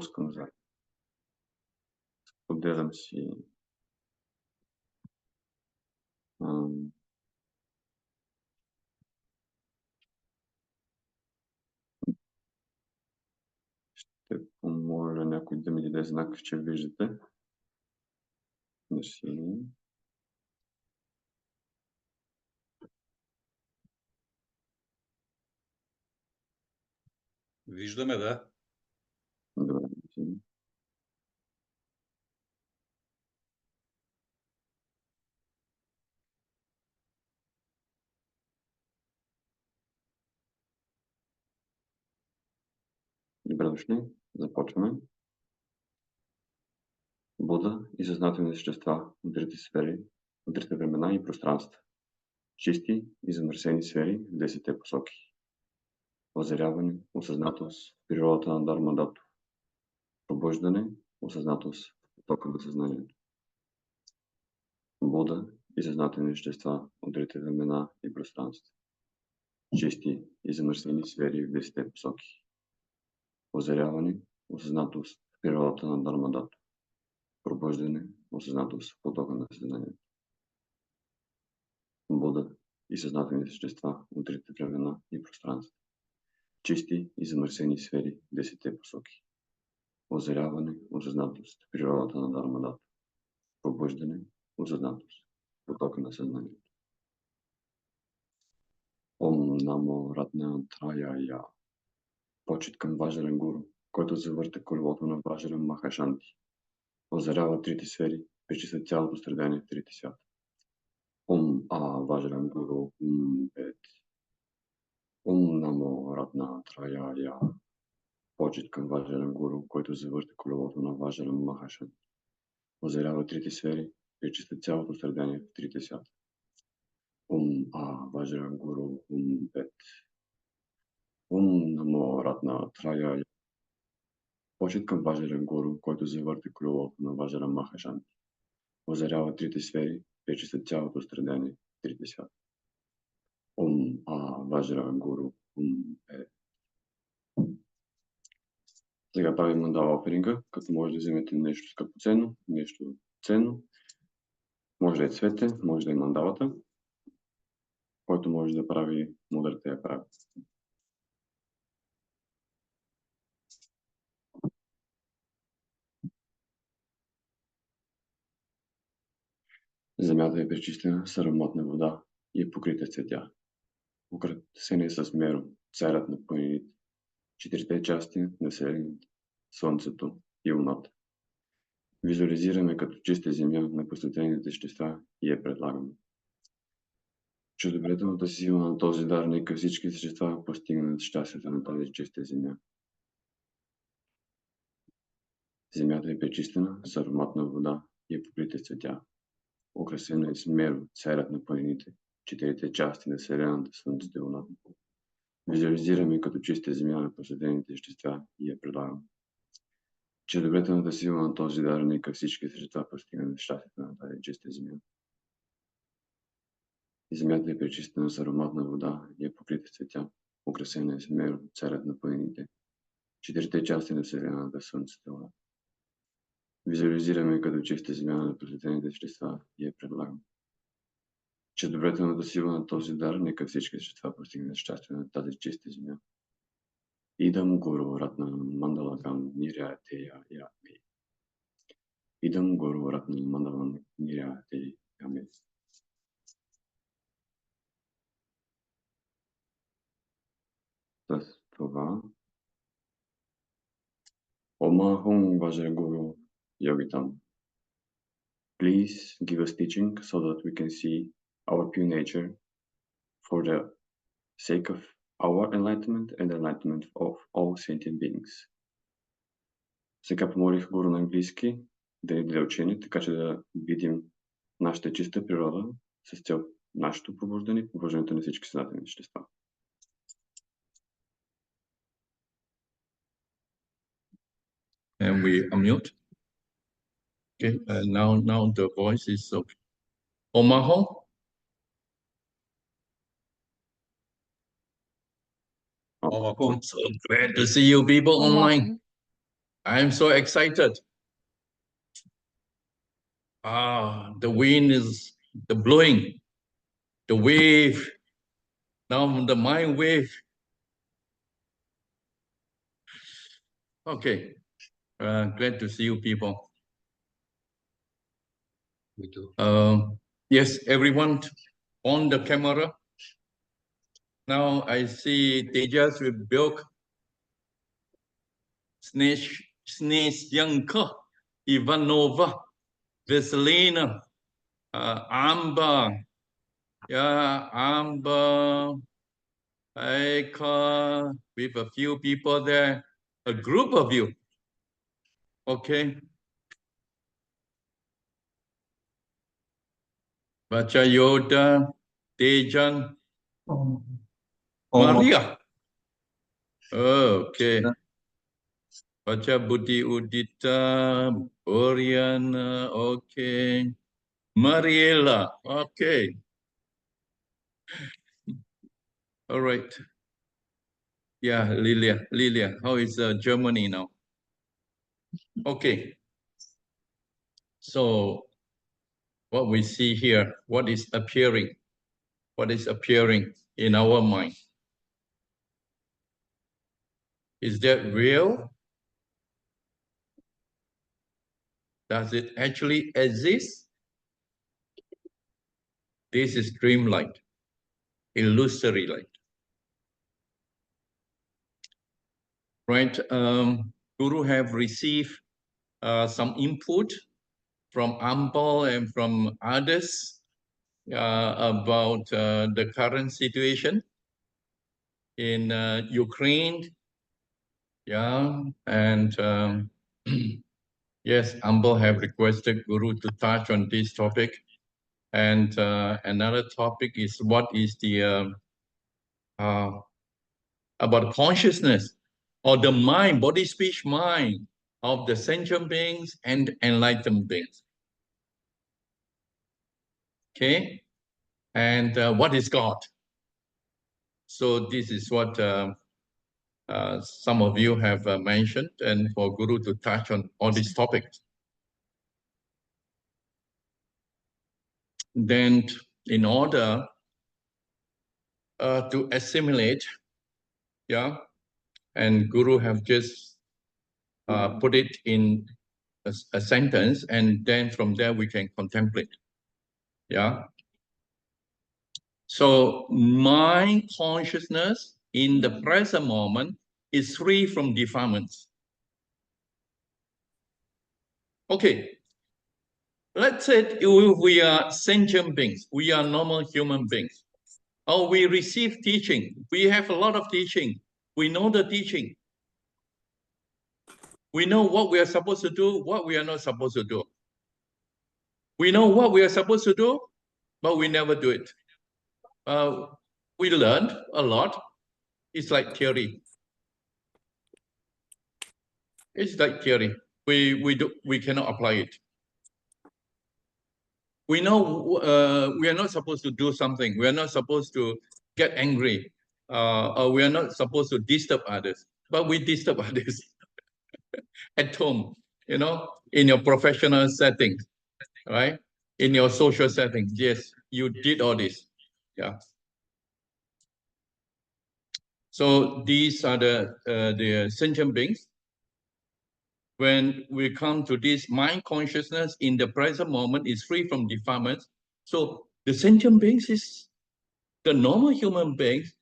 спускам заедно. Споделям си ще помоля някой да ми даде знак, че виждате. Мерси. Виждаме, да. Добре. Добре дошли. Започваме. Буда и съзнателни същества от трите сфери, от трите времена и пространства. Чисти и замърсени сфери в 10 посоки. Озаряване, осъзнатост, природата на Дармадато. Пробуждане, осъзнатост, потока на съзнанието. Буда и съзнателни вещества от трите времена и пространства. Чисти и замърсени сфери в 10 посоки. Озаряване, осъзнатост, природата на Дармадато. Пробуждане, осъзнатост, потока на съзнанието. Буда и съзнателни същества от трите времена и пространства. Чисти и замърсени сфери в 10 посоки. Озаряване, осъзнатост, природата на Дармадато. Пробуждане, осъзнатост, потока на съзнанието. Ом намо Ратна Трая. Почет към Важарен Гуру, който завърта колелото на Важарен Махашанти. Озарява трите сфери, пречиства цялото страдание в трите свята. Ом Важарен Гуру Бет. Ом намо Ратна Трая. Почет към Важарен Гуру, който завърта колелото на Важарен Махашанти. Озарява трите сфери, пречиства цялото страдание в трите свята. Ом Важарен Гуру Бет. Ом намо Ратна Трая. Почет към Важарен Гуру, който завърта колелото на Важарен Махашанти. Озарява трите сфери, пречиства цялото страдание в трите свята. Ом Важарен Гуру Бет. Сега правим мандала оперинга, като може да вземете нещо скъпоценно, нещо ценно. Може да е цвете, може да е мандалата, който може да прави, мудър те я прави. Земята е пречистена с ароматна вода и е покрита с цветя. Украсен е с меро, царят на планините, четирите части на Вселената, Слънцето и Луната. Визуализираме като чиста земя на посветените вещества и я предлагаме. Чудодобрителната сила на този дар нека всички същества постигнат щастието на тази чиста земя. Земята е пречистена с ароматна вода и е покрита с цветя. Украсена е с меро, царят на планините, четирите части на Вселената, Слънцето и Луната. Визуализираме като чиста земя на посветените вещества и я предлагаме. Чудодобрителната сила на този дар нека всички същества постигнат щастието на тази чиста земя. Земята е пречистена с ароматна вода и е покрита с цветя. Украсена е с меро, царят на планините, четирите части на Вселената, Слънцето и Луната. Визуализираме като чиста земя на посветените вещества и я предлагаме. Чудодобрителната сила на този дар нека всички същества постигнат щастие на тази чиста земя. Идам Гуру Ратна Мандалакам Ниряте Ями. Идам Гуру Ратна Мандалакам Ниряте Ями. С това Омахом Важар Гуру Йогитам. Please give us teaching so that we can see our pure nature for the sake of our enlightenment and the enlightenment of all sentient beings. Сега помолих Гуру на английски да ни даде учение, така че да видим нашата чиста природа с цел нашето пробуждане и пробуждането на всички съзнателни вещества. And we unmute. Okay, now the voice is okay. Omaho. So glad to see you people online. I'm so excited. The wind is blowing, the wave, now the mind wave. Okay, glad to see you people. Me too. Yes, everyone on the camera. Now I see Tejas with Bilk, Snežyanka, Ivanova, Veselina, Amba, yeah, Amba, Aika, with a few people there, a group of you. Okay. Baca Yoda, Tejan, Maria. Okay. Baca Budi Udita, Oriana, okay. Mariela, okay. All right. Yeah, Lilia, how is Germany now? Okay. So what we see here, what is appearing in our mind? Is that real? Does it actually exist? This is dream light, illusory light. Right? Guru have received some input from Ampal and from others about the current situation in Ukraine. Yeah, and yes, Ampal have requested Guru to touch on this topic. And another topic is what is the about consciousness or the mind, body, speech, mind of the sentient beings and enlightened beings. Okay, and what is God? So this is what some of you have mentioned, and for Guru to touch on all these topics. Then, in order to assimilate, yeah, and Guru have just put it in a sentence, and then from there we can contemplate. Yeah. So mind consciousness in the present moment is free from defilements. Okay. Let's say if we are sentient beings, we are normal human beings, or we receive teaching. We have a lot of teaching. We know the teaching. We know what we are supposed to do, what we are not supposed to do. We know what we are supposed to do, but we never do it. We learned a lot. It's like theory. It's like theory. We cannot apply it. We know we are not supposed to do something. We are not supposed to get angry. Or we are not supposed to disturb others. But we disturb others at home, you know, in your professional setting, right? In your social setting. Yes, you did all this. Yeah. So these are the sentient beings. When we come to this mind consciousness in the present moment is free from defilements. So the sentient beings is the normal human beings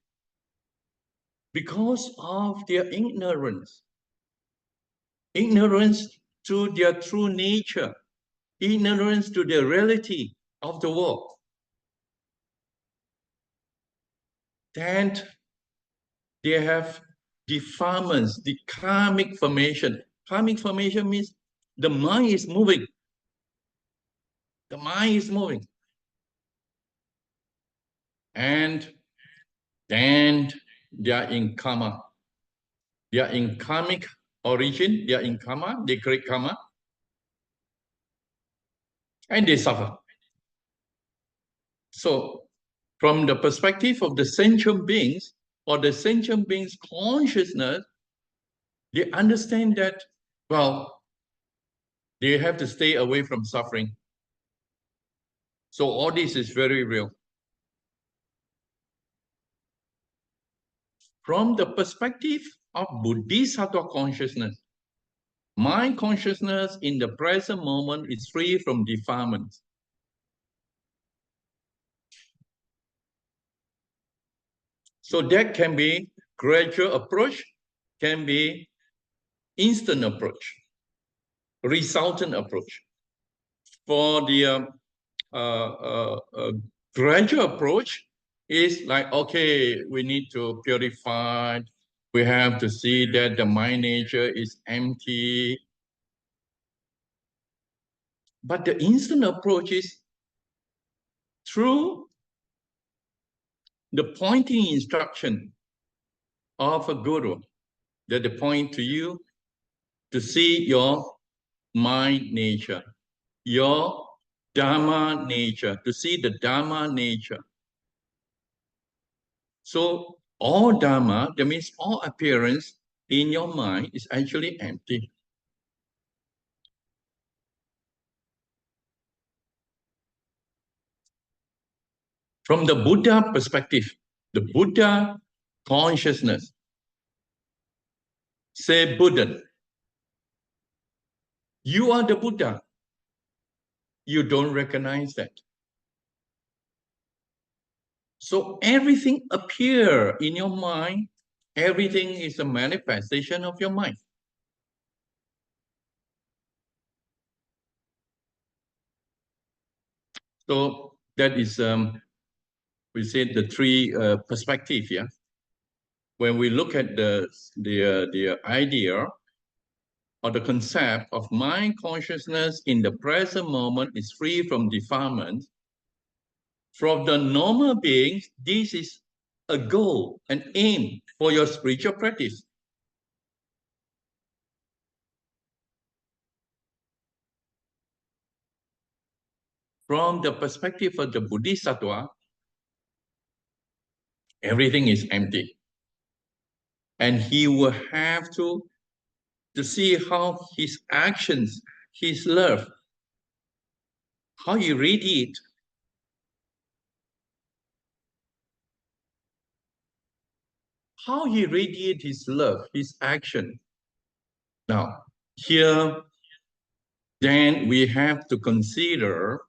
because of their ignorance. Ignorance to their true nature. Ignorance to the reality of the world. Then they have defilements, the karmic formation. Karmic formation means the mind is moving. The mind is moving. And then they are in karma. They are in karmic origin, they are in karma, they create karma, and they suffer. So, from the perspective of the sentient beings, or the sentient beings' consciousness, they understand that Well, they have to stay away from suffering. So all this is very real. From the perspective of Bodhisattva consciousness, my consciousness in the present moment is free from defilement. So that can be gradual approach, can be instant approach, resultant approach. For the gradual approach is like, okay, we need to purify, we have to see that the mind nature is empty. But the instant approach is through the pointing instruction of a guru, that they point to you to see your mind nature, your Dharma nature, to see the Dharma nature. So all Dharma, that means all appearance in your mind is actually empty. From the Buddha perspective, the Buddha consciousness, say Buddha, you are the Buddha. You don't recognize that. So everything appear in your mind, everything is a manifestation of your mind. So that is, we said the three perspective, yeah. When we look at the idea or the concept of mind consciousness in the present moment is free from defilement, from the normal beings, this is a goal, an aim for your spiritual practice. From the perspective of the Bodhisattva, everything is empty. And he will have to see how his actions, his love, how he radiate, his love, his action. Now, here, then we have to consider,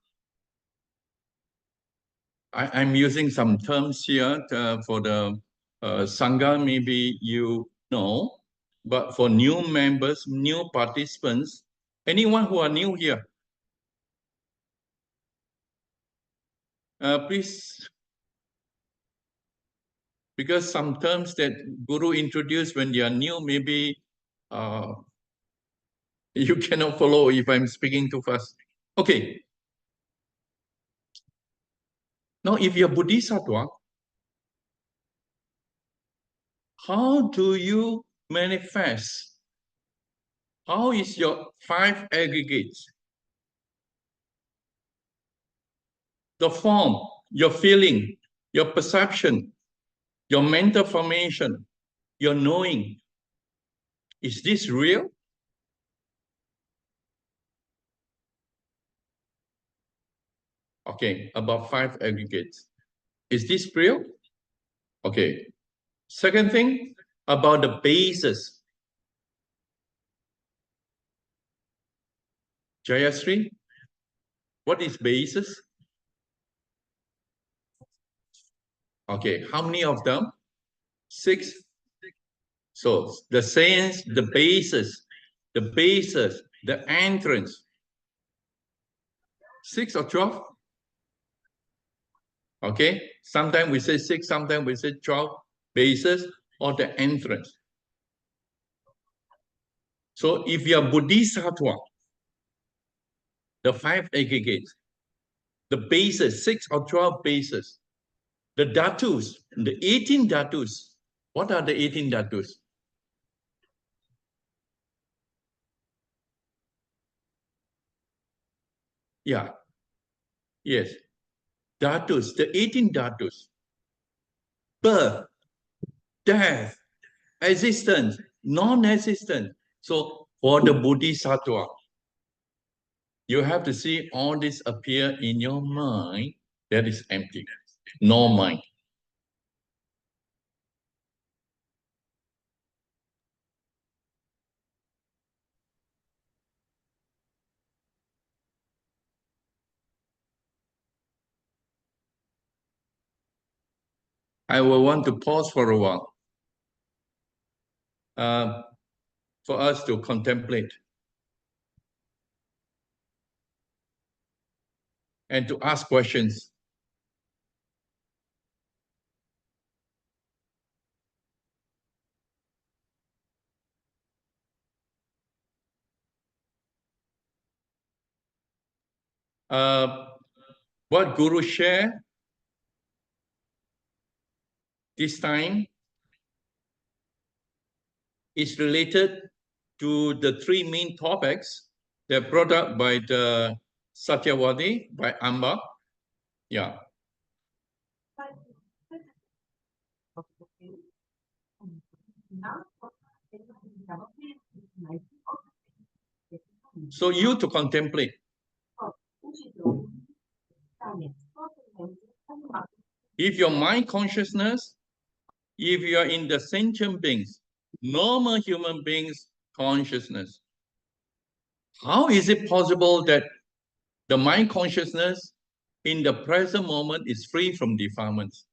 I'm using some terms here for the Sangha, maybe you know, but for new members, new participants, anyone who are new here, please, because some terms that Guru introduced when they are new, maybe you cannot follow if I'm speaking too fast. Okay. Now, if you're Bodhisattva, how do you manifest? How is your 5 aggregates? The form, your feeling, your perception, your mental formation, your knowing. Is this real? Okay, about 5 aggregates. Is this real? Okay. Second thing, about the basis. Jayasri, what is basis? Okay, how many of them? 6. So the sense, the basis, the entrance. 6 or 12? Okay, sometimes we say 6, sometimes we say 12 basis or the entrance. So if you are Bodhisattva, the 5 aggregates, the bases, 6 or 12 bases, the dhatus, the 18 dhatus. What are the 18 dhatus? Yeah. Yes. Dhatus, the 18 dhatus. Birth, death, existence, non-existence, So for the Bodhisattva, you have to see all this appear in your mind that is empty, no mind. I will want to pause for a while for us to contemplate and to ask questions. What Guru shared this time is related to the three main topics that brought up by the Satyavadi, by Amba. Yeah. So you to contemplate. If your mind consciousness, if you are in the sentient beings, normal human beings consciousness, how is it possible that the mind consciousness in the present moment is free from defilements?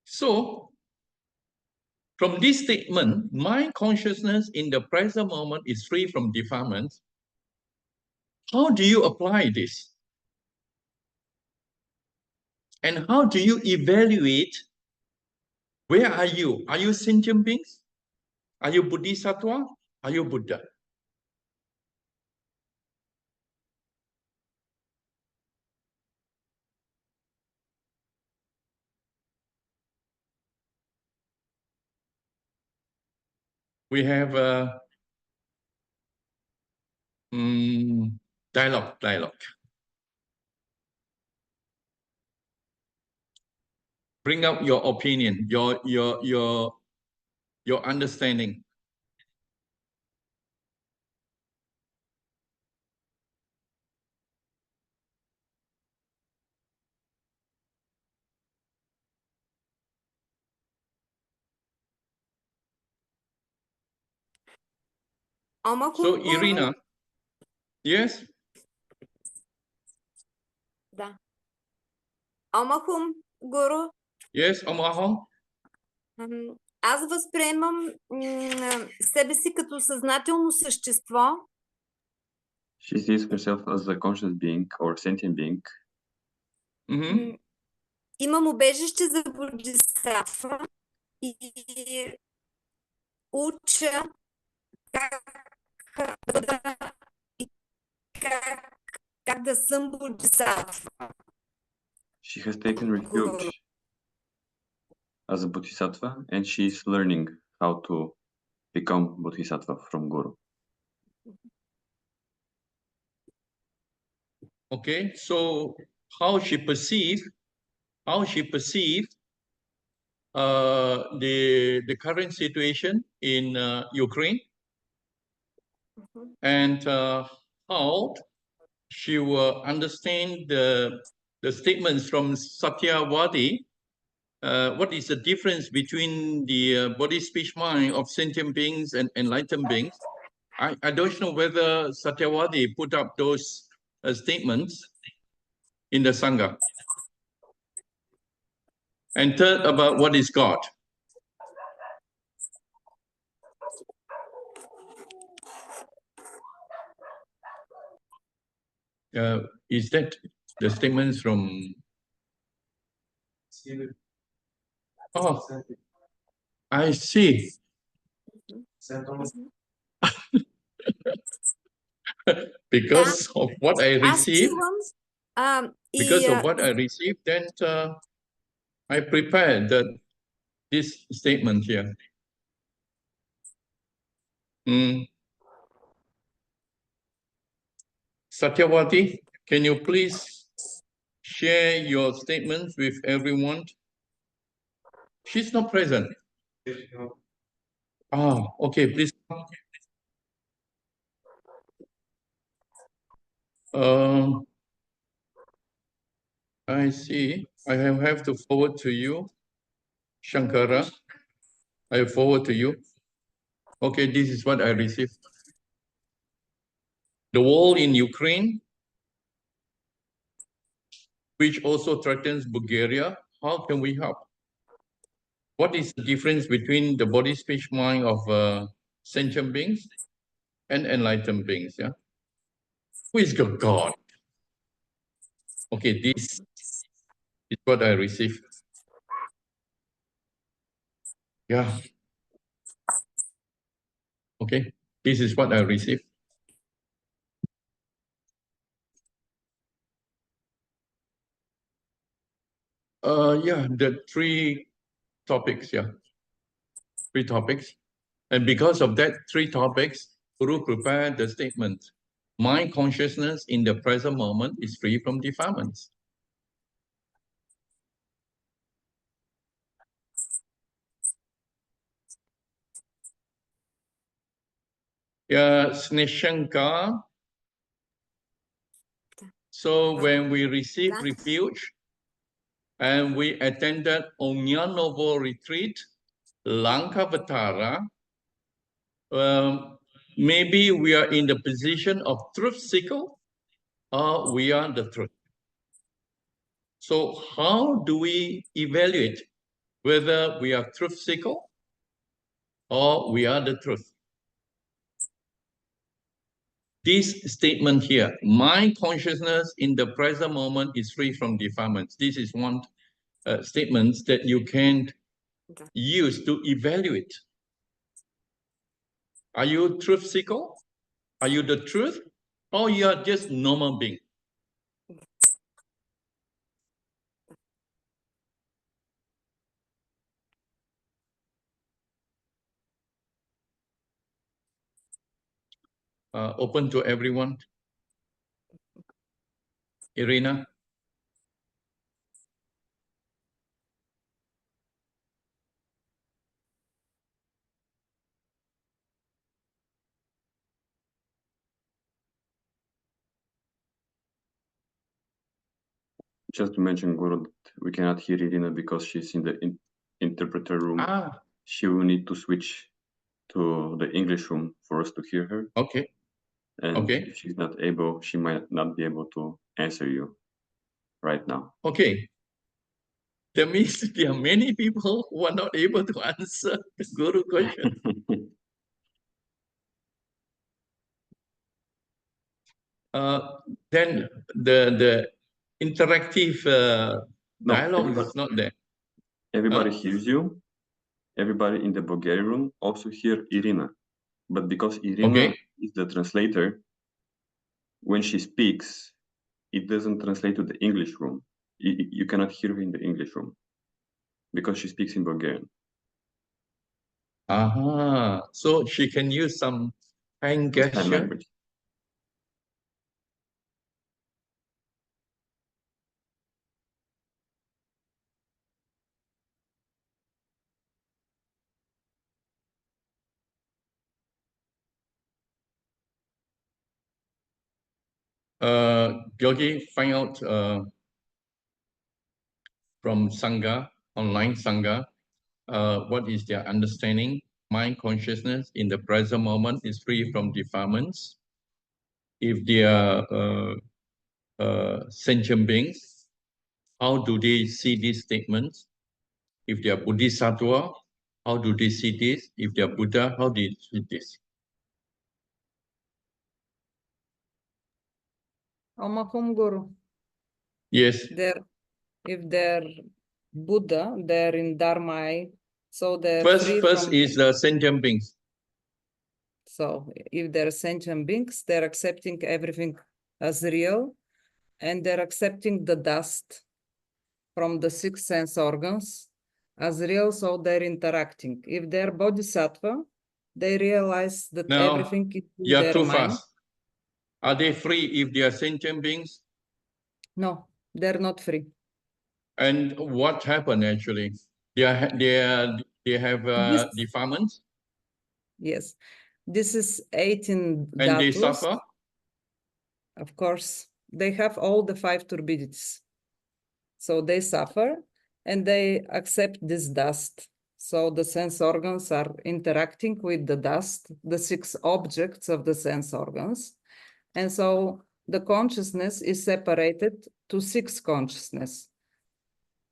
So, from this statement, mind consciousness in the present moment is free from defilements. How do you apply this? And how do you evaluate where are you? Are you sentient beings? Are you Bodhisattva? Are you Buddha? We have a dialogue. Bring up your opinion, your understanding. So, Irina, yes? Да. Омахум, Гуру. Yes, Omahong? Аз възприемам себе си като съзнателно същество. She sees herself as a conscious being or sentient being. Имам убежище за бодхисаттва и уча как да съм бодхисаттва. She has taken refuge as a bodhisattva and she is learning how to become bodhisattva from Guru. Okay, so how she perceived the current situation in Ukraine, and how she will understand the statements from Satyavadi. What is the difference between the body, speech, mind of sentient beings and enlightened beings? I don't know whether Satyavadi put up those statements in the Sangha. And third, about what is God. Is that the statements from... Oh, I see. Because of what I received, then I prepared this statement here. Satyavati, can you please share your statements with everyone? She's not present. Ah, okay, please. I see. I have to forward to you. Shankara, I forward to you. Okay, this is what I received. The war in Ukraine, which also threatens Bulgaria. How can we help? What is the difference between the body, speech, mind of sentient beings and enlightened beings? Yeah. Who is your God? Okay, this is what I received. Yeah. Okay, this is what I received. Yeah, the three topics, yeah. 3 topics. And because of that 3 topics, Guru prepared the statement. My consciousness in the present moment is free from defilements. Yeah, Snishanka. So when we received refuge and we attended Onyanovo retreat, Lankavatara, maybe we are in the position of truth seeker or we are the truth. So how do we evaluate whether we are truth seeker or we are the truth? This statement here, my consciousness in the present moment is free from defilements. This is one statement that you can use to evaluate. Are you truth seeker? Are you the truth? Or you are just normal being? Open to everyone. Irina. Just to mention, Guru, that we cannot hear Irina because she's in the interpreter room. Ah. She will need to switch to the English room for us to hear her. Okay. And okay. if she's not able, she might not be able to answer you right now. Okay. That means there are many people who are not able to answer the Guru question. Then the interactive dialogue is not there. Everybody hears you. Everybody in the Bulgarian room also hear Irina. But because Irina is the translator, when she speaks, it doesn't translate to the English room. You cannot hear her in the English room because she speaks in Bulgarian. Aha, so she can use some hand gesture. Yogi, find out from Sangha, online Sangha, what is their understanding? Mind consciousness in the present moment is free from defilements. If they are sentient beings, how do they see these statements? If they are Bodhisattva, how do they see this? If they are Buddha, how do they see this? Omahum Guru. Yes. If they're Buddha, they're in Dharma, so they're first is the sentient beings. So if they're sentient beings, they're accepting everything as real, and they're accepting the dust from the 6 sense organs as real, so they're interacting. If they're Bodhisattva, They realize that Now, everything is in you are their too mind. fast. Are they free if they are sentient beings? No, they're not free. And what happened actually? They have This- defilements Yes, this is 18 and they dhatus. suffer. Of course, they have all the 5 turbidities. So they suffer and they accept this dust. So the sense organs are interacting with the dust, the 6 objects of the sense organs. And so the consciousness is separated to 6 consciousness.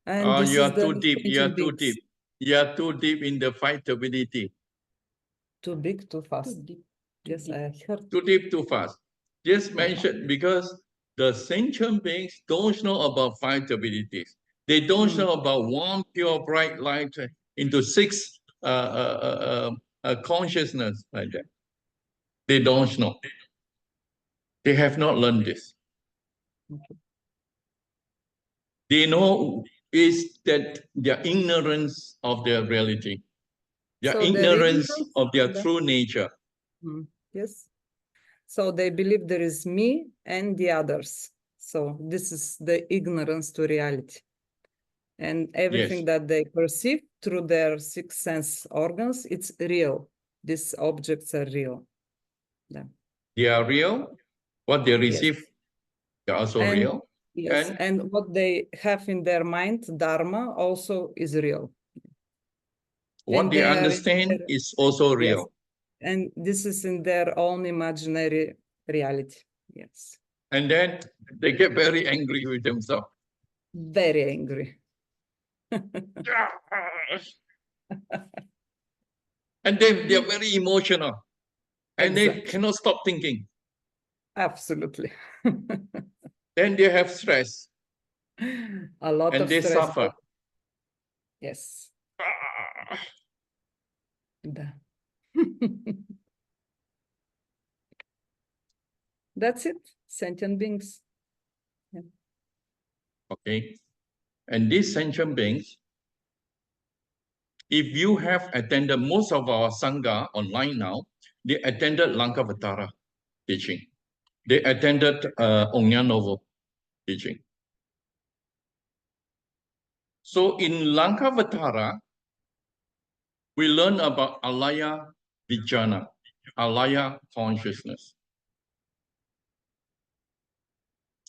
And this You is are too the deep. You are sentient too beings. deep. You are too deep in the 5 turbidity. Too big, too fast. Yes, I heard. Too deep, too fast. Just mention because the sentient beings don't know about 5 turbidities. They don't know about one pure bright light into 6 consciousness like that. They don't know. They have not learned this. They know is that their ignorance of their reality, their So their ignorance ignorance, of their true nature. Yes. So they believe there is me and the others. So this is the ignorance to reality. And everything that they perceive through their 6 sense organs, it's real. These objects are real. Yeah. They are real. What they receive, they are also And, real. Yes, and what they have in their mind, Dharma, also is real. What And they are in understand their- is also real. Yes. And this is in their own imaginary reality. Yes. And then they get very angry with themselves. Very angry. And they are very emotional. And they Exactly. cannot stop thinking. Absolutely. Then they have stress. A lot And of they stress. suffer. Yes. Да. That's it. Sentient beings. Yeah. Okay. And these sentient beings, if you have attended most of our Sangha online now, they attended Lankavatara teaching. They attended Onyanovo teaching. So in Lankavatara, we learn about alaya vijnana, alaya consciousness.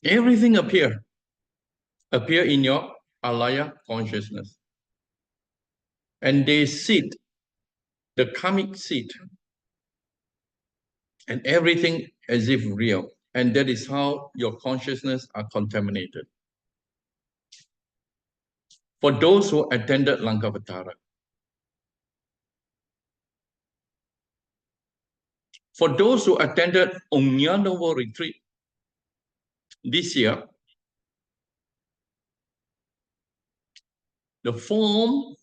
Everything appear in your alaya consciousness. And they sit, the karmic seat, and everything as if real. And that is how your consciousness are contaminated. For those who attended Lankavatara. For those who attended Onyanovo retreat this year, the form,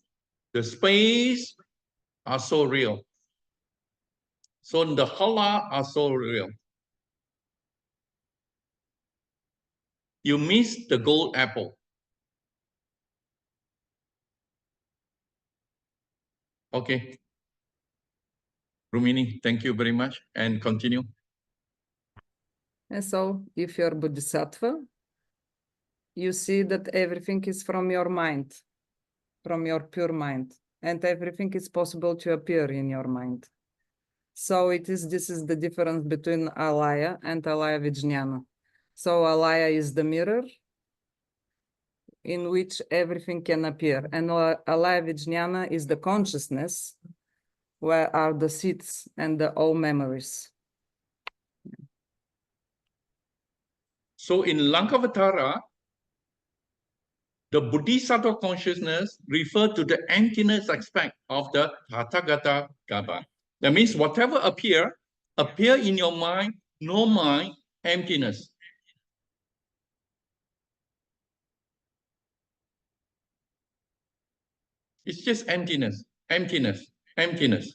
the space are so real. So the hala are so real. You miss the gold apple. Okay. Rumini, thank you very much. And continue. And so if you're Bodhisattva, you see that everything is from your mind, from your pure mind, and everything is possible to appear in your mind. So this is the difference between alaya and alaya vijnana. So alaya is the mirror in which everything can appear, and alaya vijnana is the consciousness where are the seeds and the all memories. So in Lankavatara, the Bodhisattva consciousness refers to the emptiness aspect of the Tathagata Garbha. That means whatever appear in your mind, no mind, emptiness. It's just emptiness, emptiness, emptiness.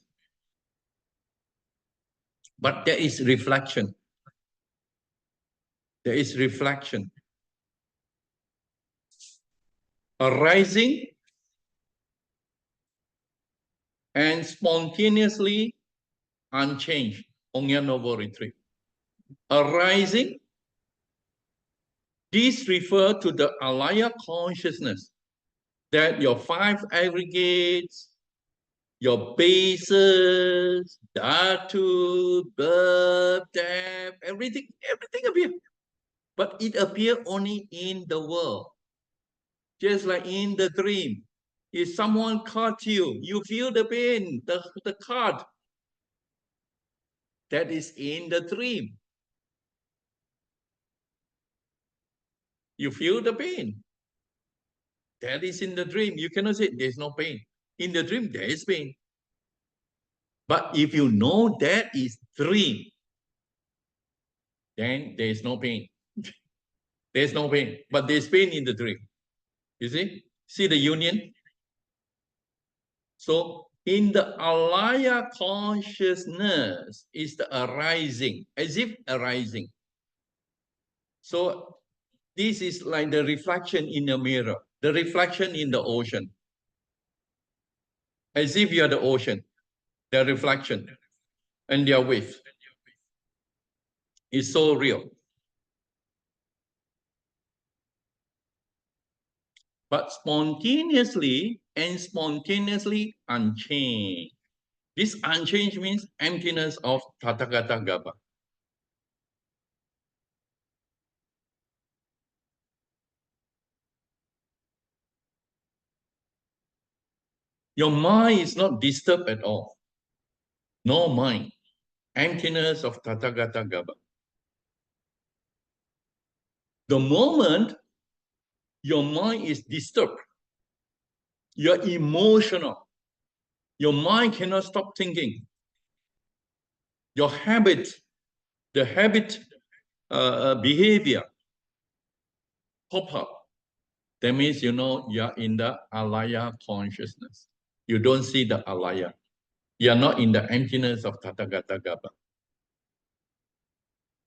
But there is reflection. There is reflection. Arising and spontaneously unchanged, Onyanovo retreat. Arising, these refer to the alaya consciousness that your 5 aggregates, your bases, dhatu, birth, death, everything appear. But it appears only in the world. Just like in the dream. If someone cut you, you feel the pain, the cut. That is in the dream. You feel the pain. That is in the dream. You cannot say there's no pain. In the dream, there is pain. But if you know that is dream, then there is no pain. There's no pain. But there's pain in the dream. You see? See the union? So in the alaya consciousness is the arising, as if arising. So this is like the reflection in a mirror, the reflection in the ocean. As if you are the ocean, the reflection and their wave. It's so real. But spontaneously unchanged. This unchanged means emptiness of Tathagata Gaba. Your mind is not disturbed at all. No mind. Emptiness of Tathagata Gaba. The moment your mind is disturbed, you're emotional. Your mind cannot stop thinking. Your habit, the habit behavior pop up. That means you know you're in the alaya consciousness. You don't see the alaya. You're not in the emptiness of Tathagata Gaba.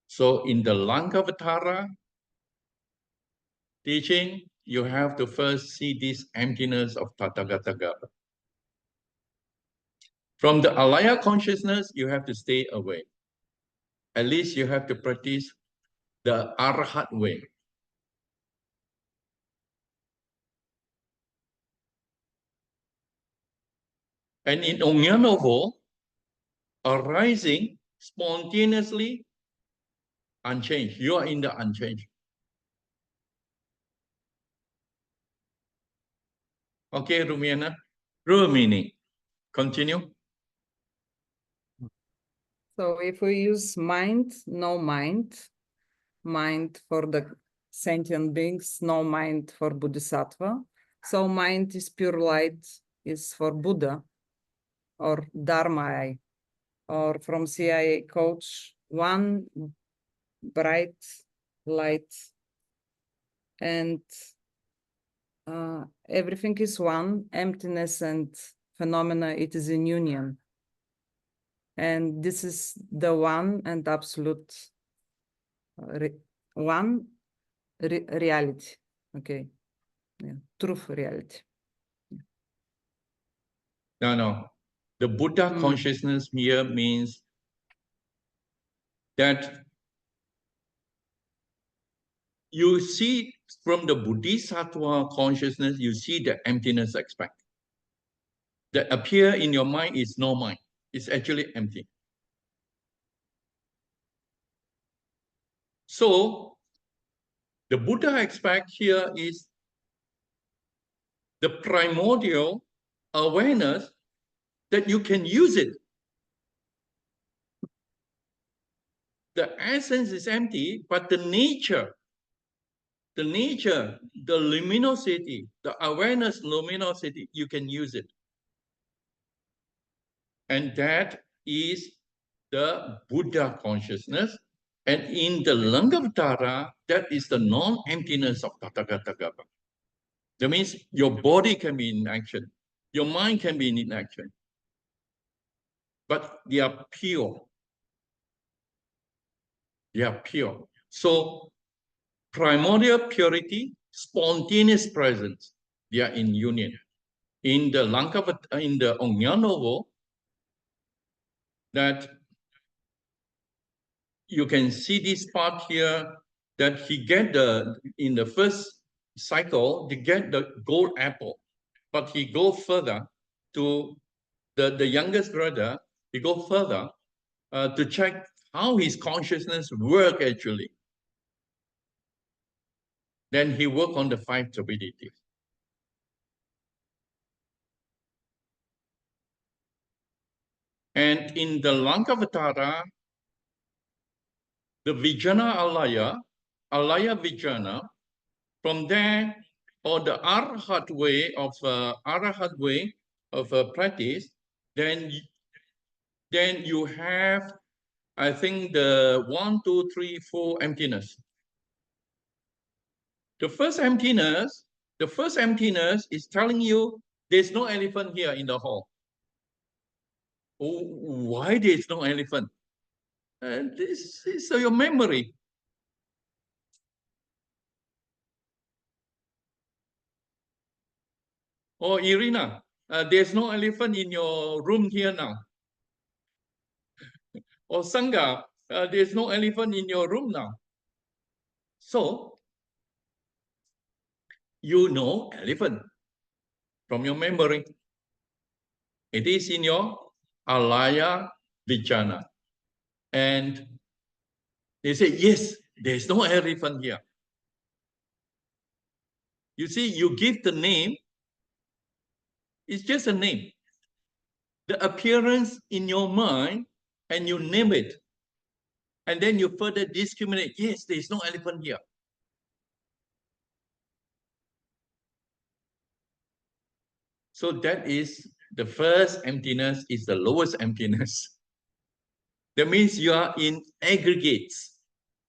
So in the Lankavatara teaching, you have to first see this emptiness of Tathagata Gaba. From the alaya consciousness, you have to stay away. At least you have to practice the Arhat way. And in Onyanovo, arising spontaneously unchanged. You are in the unchanged. Okay, Rumiana. Rumini. Continue. So if we use mind, no mind, mind for the sentient beings, no mind for Bodhisattva. So mind is pure light, is for Buddha or Dharma, or from CIA coach, one bright light, and everything is one, emptiness and phenomena, it is in union. And this is the one and absolute reality. Okay. Yeah. Truth reality. No. The Buddha consciousness here means that you see from the Bodhisattva consciousness, you see the emptiness aspect. That appear in your mind is no mind. It's actually empty. So the Buddha aspect here is the primordial awareness that you can use it. The essence is empty, but the nature, the luminosity, the awareness luminosity, you can use it. And that is the Buddha consciousness. And in the Lankavatara, that is the non-emptiness of Tathagata Gaba. That means your body can be in action. Your mind can be in action. But they are pure. They are pure. So primordial purity, spontaneous presence, they are in union. In the Onyanovo, that you can see this part here that he get in the first cycle, he get the gold apple, but he go further to the youngest brother, he go further to check how his consciousness work actually. Then he work on the 5 turbidities. And in the Lankavatara, the Vijana Alaya Vijana, from there, or the Arhat way of practice, then you have, I think, the 1, 2, 3, 4 emptiness. The first emptiness is telling you there's no elephant here in the hall. Oh, why there's no elephant? This is your memory. Oh, Irina, there's no elephant in your room here now. Or Sangha, there's no elephant in your room now. So, you know elephant from your memory. It is in your Alaya Vijana. And they say, yes, there's no elephant here. You see, you give the name, it's just a name. The appearance in your mind, and you name it. And then you further discriminate, yes, there's no elephant here. So that is the first emptiness, is the lowest emptiness. That means you are in aggregates.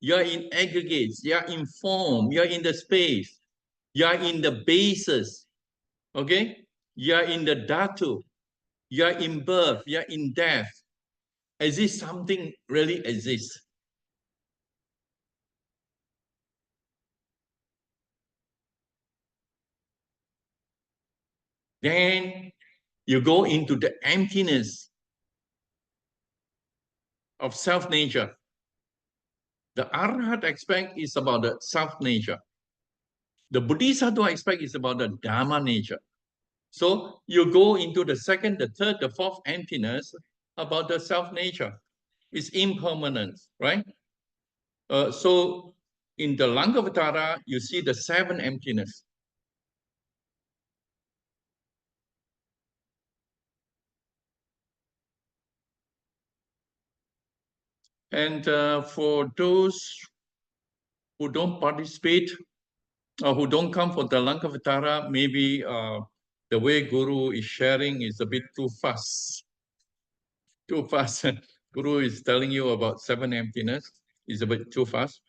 You are in aggregates. You are in form. You are in the space. You are in the bases. Okay? You are in the dhatu. You are in birth. You are in death. As if something really exists. Then you go into the emptiness of self-nature. The Arhat aspect is about the self-nature. The Bodhisattva aspect is about the Dharma nature. So you go into the second, the third, the fourth emptiness about the self-nature. It's impermanence, right? So in the Lankavatara, you see the 7 emptiness. And for those who don't participate, or who don't come for the Lankavatara, maybe the way Guru is sharing is a bit too fast. Too fast. Guru is telling you about 7 emptiness. Is a bit too fast.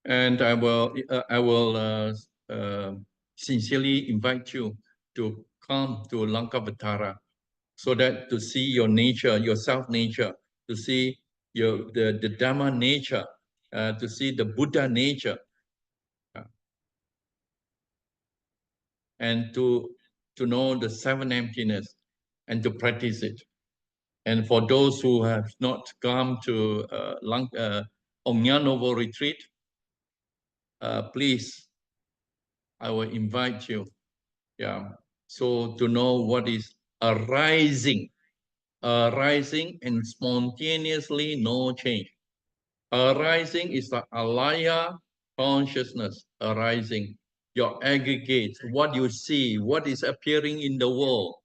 And I will sincerely invite you to come to Lankavatara, so that to see your nature, your self-nature, to see the Dhamma nature, to see the Buddha nature, and to know the 7 emptiness, and to practice it. And for those who have not come to Omnyanovo retreat, please, I will invite you. Yeah. So to know what is arising and spontaneously no change. Arising is the alaya consciousness arising. Your aggregates, what you see, what is appearing in the world.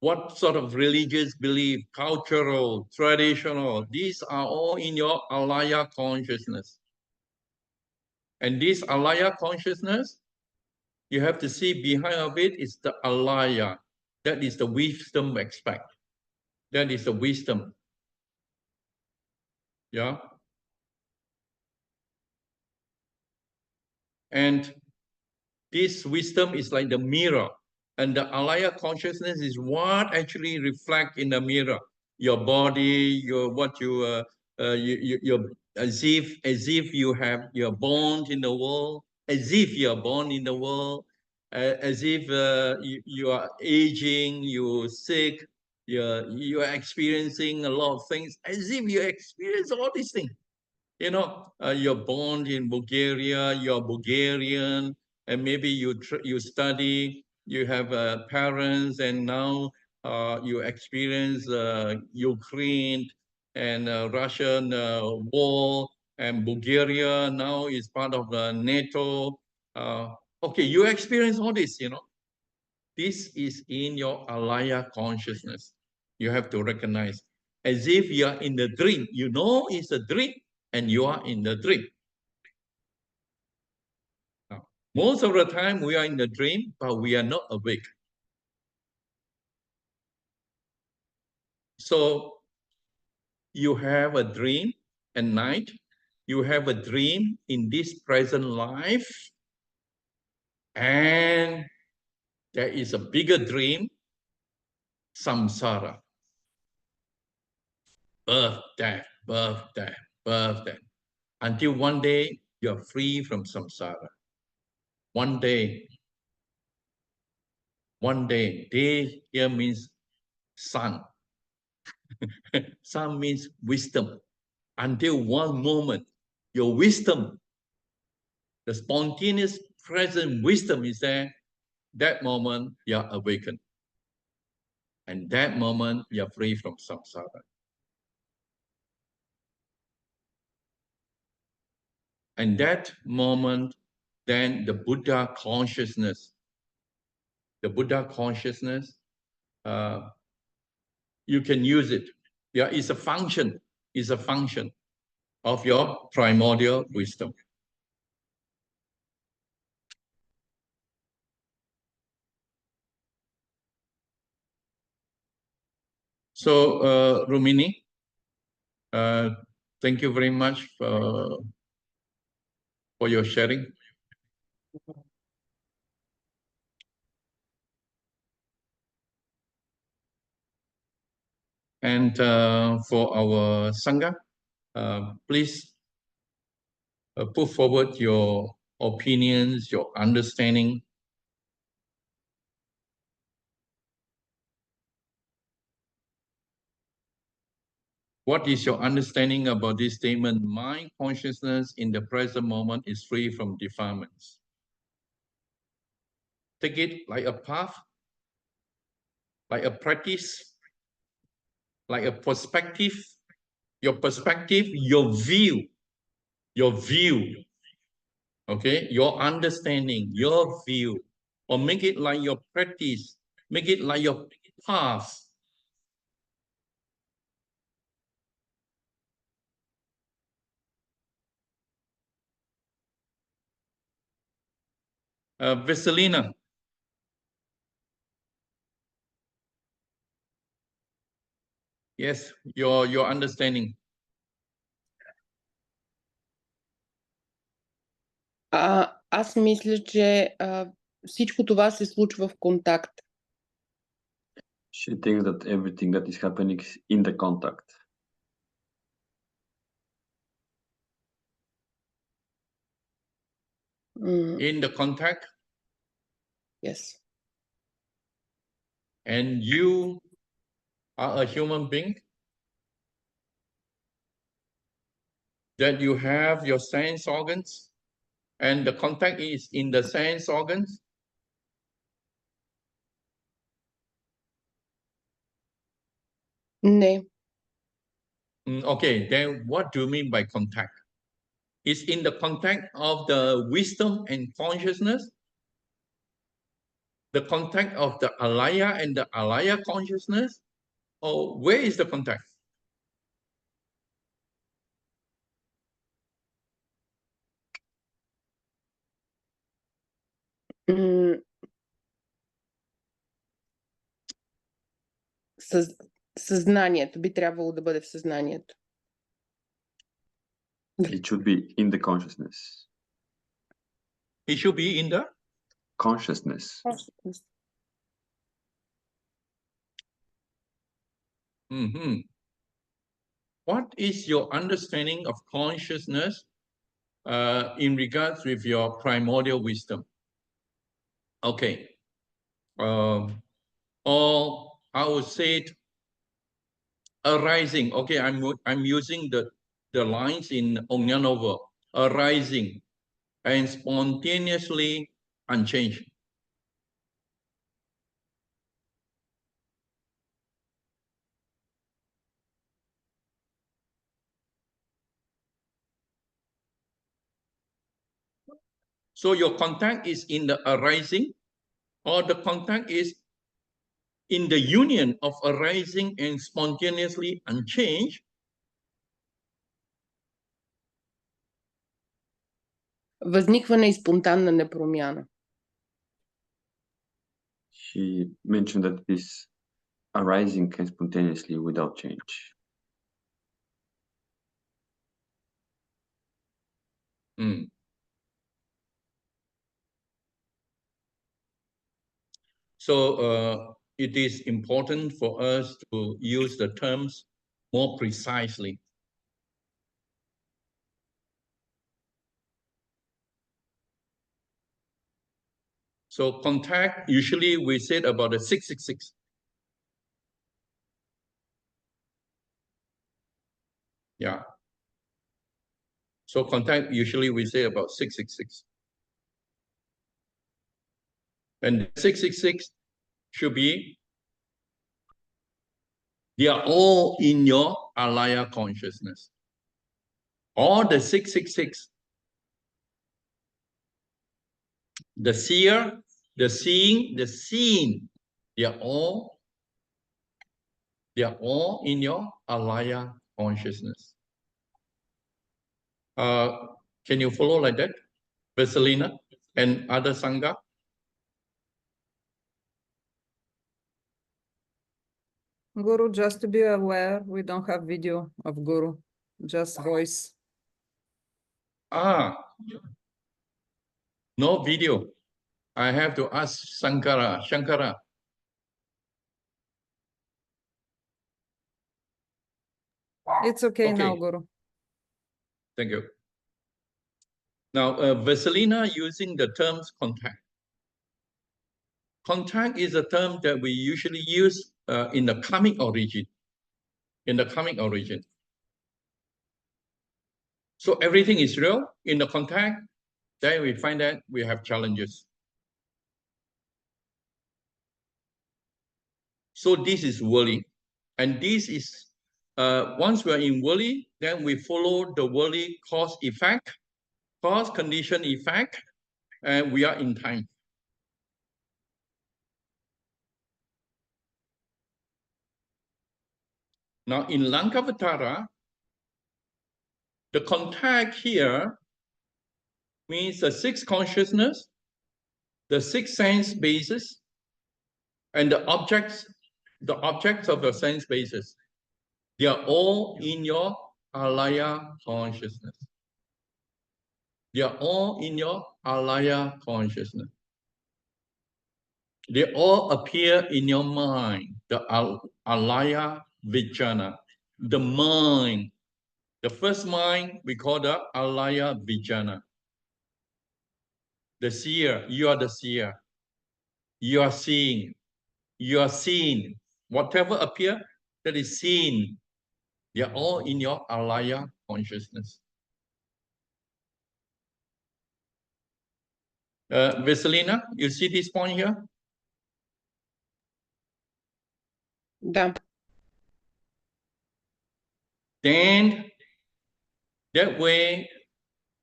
What sort of religious belief, cultural, traditional, these are all in your alaya consciousness. And this alaya consciousness, you have to see behind of it is the alaya. That is the wisdom aspect. That is the wisdom. Yeah. And this wisdom is like the mirror. And the alaya consciousness is what actually reflect in the mirror. Your body, what you as if you're born in the world, as if you're born in the world, as if you are aging, you're sick, you are experiencing a lot of things, as if you experience all these things. You know, you're born in Bulgaria, you're Bulgarian, and maybe you study, you have parents, and now you experience Ukraine and Russian war, and Bulgaria now is part of the NATO. Okay, you experience all this, you know. This is in your alaya consciousness. You have to recognize, as if you are in the dream. You know it's a dream, and you are in the dream. Now, most of the time we are in the dream, but we are not awake. So you have a dream at night, you have a dream in this present life, and there is a bigger dream, samsara. Birth, death, birth, death, birth, death. Until one day you are free from samsara. One day, day here means sun. Sun means wisdom. Until one moment, your wisdom, the spontaneous present wisdom is there. That moment, you are awakened. And that moment, you are free from samsara. And that moment, then the Buddha consciousness, you can use it. Yeah, it's a function of your primordial wisdom. So, Rumini, thank you very much for your sharing. And for our Sangha, please put forward your opinions, your understanding. What is your understanding about this statement? My consciousness in the present moment is free from defilements. Take it like a path, like a practice, like a perspective. Your perspective, your view, okay, your understanding, your view, or make it like your practice, make it like your path. Veselina. Yes, your understanding. Аз мисля, че всичко това се случва в контакт. She thinks that everything that is happening is in the contact. In the contact? Yes. And you are a human being? That you have your sense organs? And the contact is in the sense organs? Не. Okay, then what do you mean by contact? Is in the contact of the wisdom and consciousness? The contact of the alaya and the alaya consciousness? Or where is the contact? Съзнанието би трябвало да бъде в съзнанието. It should be in the consciousness. It should be in the consciousness. What is your understanding of consciousness in regards with your primordial wisdom? Okay. Or I would say it, arising. Okay, I'm using the lines in Onyanova. Arising and spontaneously unchanged. So your contact is in the arising, or the contact is in the union of arising and spontaneously unchanged. Възникване и спонтанна непромяна. She mentioned that this arising can spontaneously without change. So it is important for us to use the terms more precisely. So contact, usually we said about the 666. Yeah. So contact, usually we say about 666. And 666 should be, they are all in your alaya consciousness. All the 666, the seer, the seeing, the seen, they are all in your alaya consciousness. Can you follow like that, Vasilina and other Sangha? Guru, just to be aware, we don't have video of Guru, just voice. No video. I have to ask Shankara. It's okay now, Guru. Thank you. Now, Vasilina using the terms contact. Contact is a term that we usually use in the karmic origin. So everything is real in the contact, then we find that we have challenges. So this is worldly. And this is, once we're in worldly, then we follow the worldly cause effect, cause condition effect, and we are in time. Now in Lankavatara, the contact here means the six consciousness, the six sense bases, and the objects of the sense bases. They are all in your alaya consciousness. They are all in your alaya consciousness. They all appear in your mind, the alaya vijnana, the mind. The first mind we call the alaya vijnana. The seer, you are the seer. You are seeing. You are seen. Whatever appear, that is seen. They are all in your alaya consciousness. Vasilina, you see this point here? Да. Then that way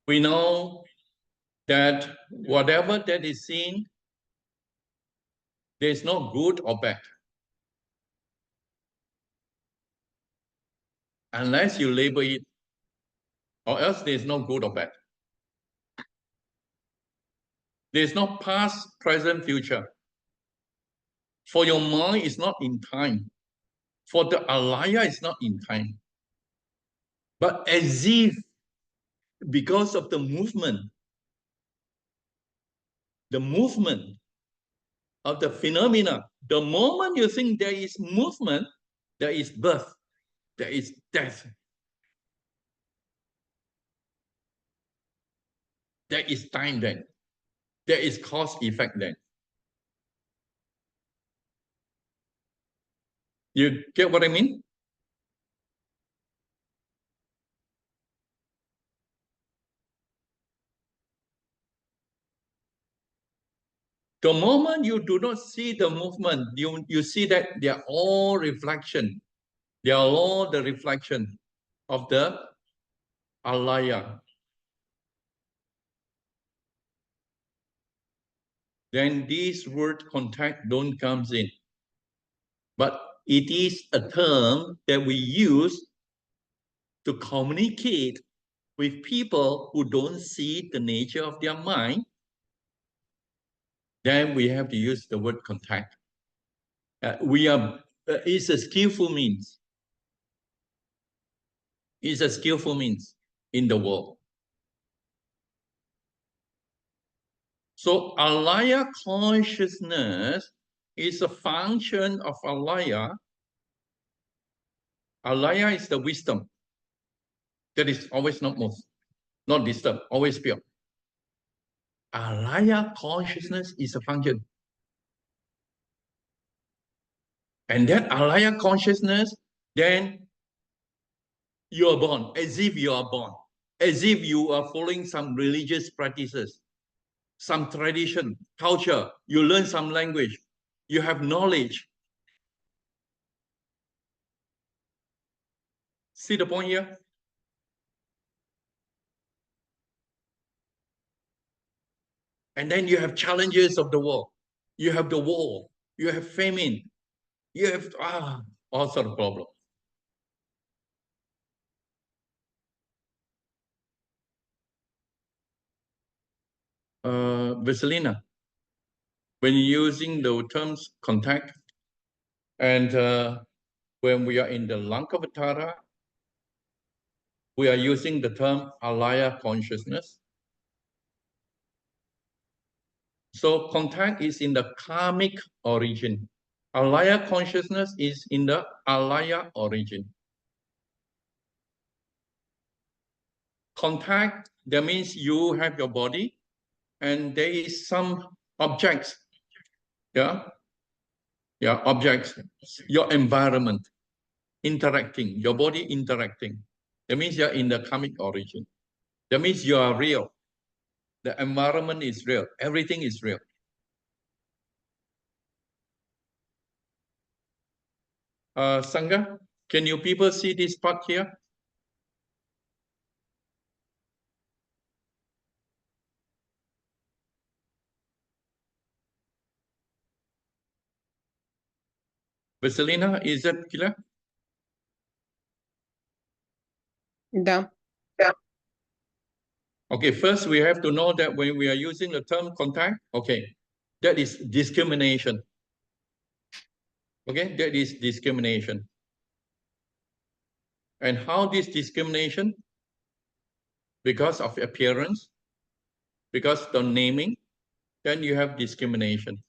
we know that whatever that is seen, there is no good or bad. Unless you label it, or else there is no good or bad. There is no past, present, future. For your mind, it's not in time. For the alaya, it's not in time. But as if, because of the movement of the phenomena, the moment you think there is movement, there is birth, there is death, there is time then, there is cause effect then. You get what I mean? The moment you do not see the movement, you see that they are all reflection. They are all the reflection of the alaya. Then this word contact don't comes in. But it is a term that we use to communicate with people who don't see the nature of their mind. Then we have to use the word contact. It's a skillful means. It's a skillful means in the world. So alaya consciousness is a function of alaya. Alaya is the wisdom that is always not moved, not disturbed, always pure. Alaya consciousness is a function. And that alaya consciousness, then you are born, as if you are born, as if you are following some religious practices, some tradition, culture, you learn some language, you have knowledge. See the point here? And then you have challenges of the world. You have the war, you have famine, you have all sort of problems. Vaselina, when using the terms contact, and when we are in the Lankavatara, we are using the term alaya consciousness. So contact is in the karmic origin. Alaya consciousness is in the alaya origin. Contact, that means you have your body and there is some objects, objects, your environment interacting, your body interacting. That means you're in the karmic origin. That means you are real. The environment is real. Everything is real. Sangha, can you people see this part here? Vaselina, is that clear? Да. Okay, first we have to know that when we are using the term contact, okay, that is discrimination. Okay, that is discrimination. And how this discrimination? Because of appearance, because the naming, then you have discrimination.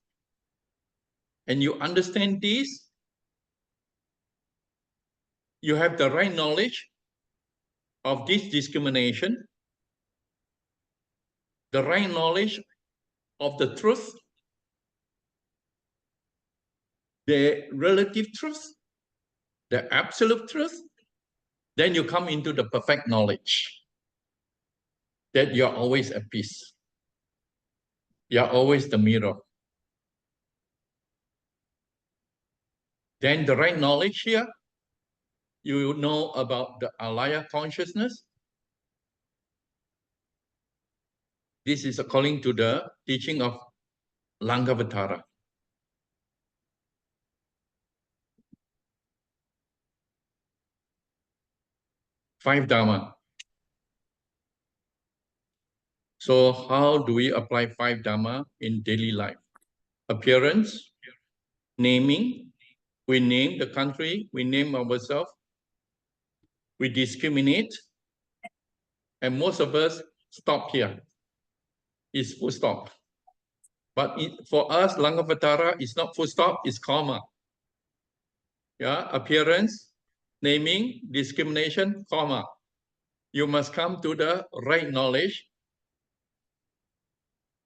And you understand this, you have the right knowledge of this discrimination, the right knowledge of the truth, the relative truth, the absolute truth, then you come into the perfect knowledge that you're always at peace. You're always the mirror. Then the right knowledge here, you know about the alaya consciousness. This is according to the teaching of Lankavatara. Five Dharma. So how do we apply five Dharma in daily life? Appearance, naming, we name the country, we name ourselves, we discriminate, and most of us stop here. It's full stop. But for us, Lankavatara is not full stop, it's comma. Yeah, appearance, naming, discrimination, comma. You must come to the right knowledge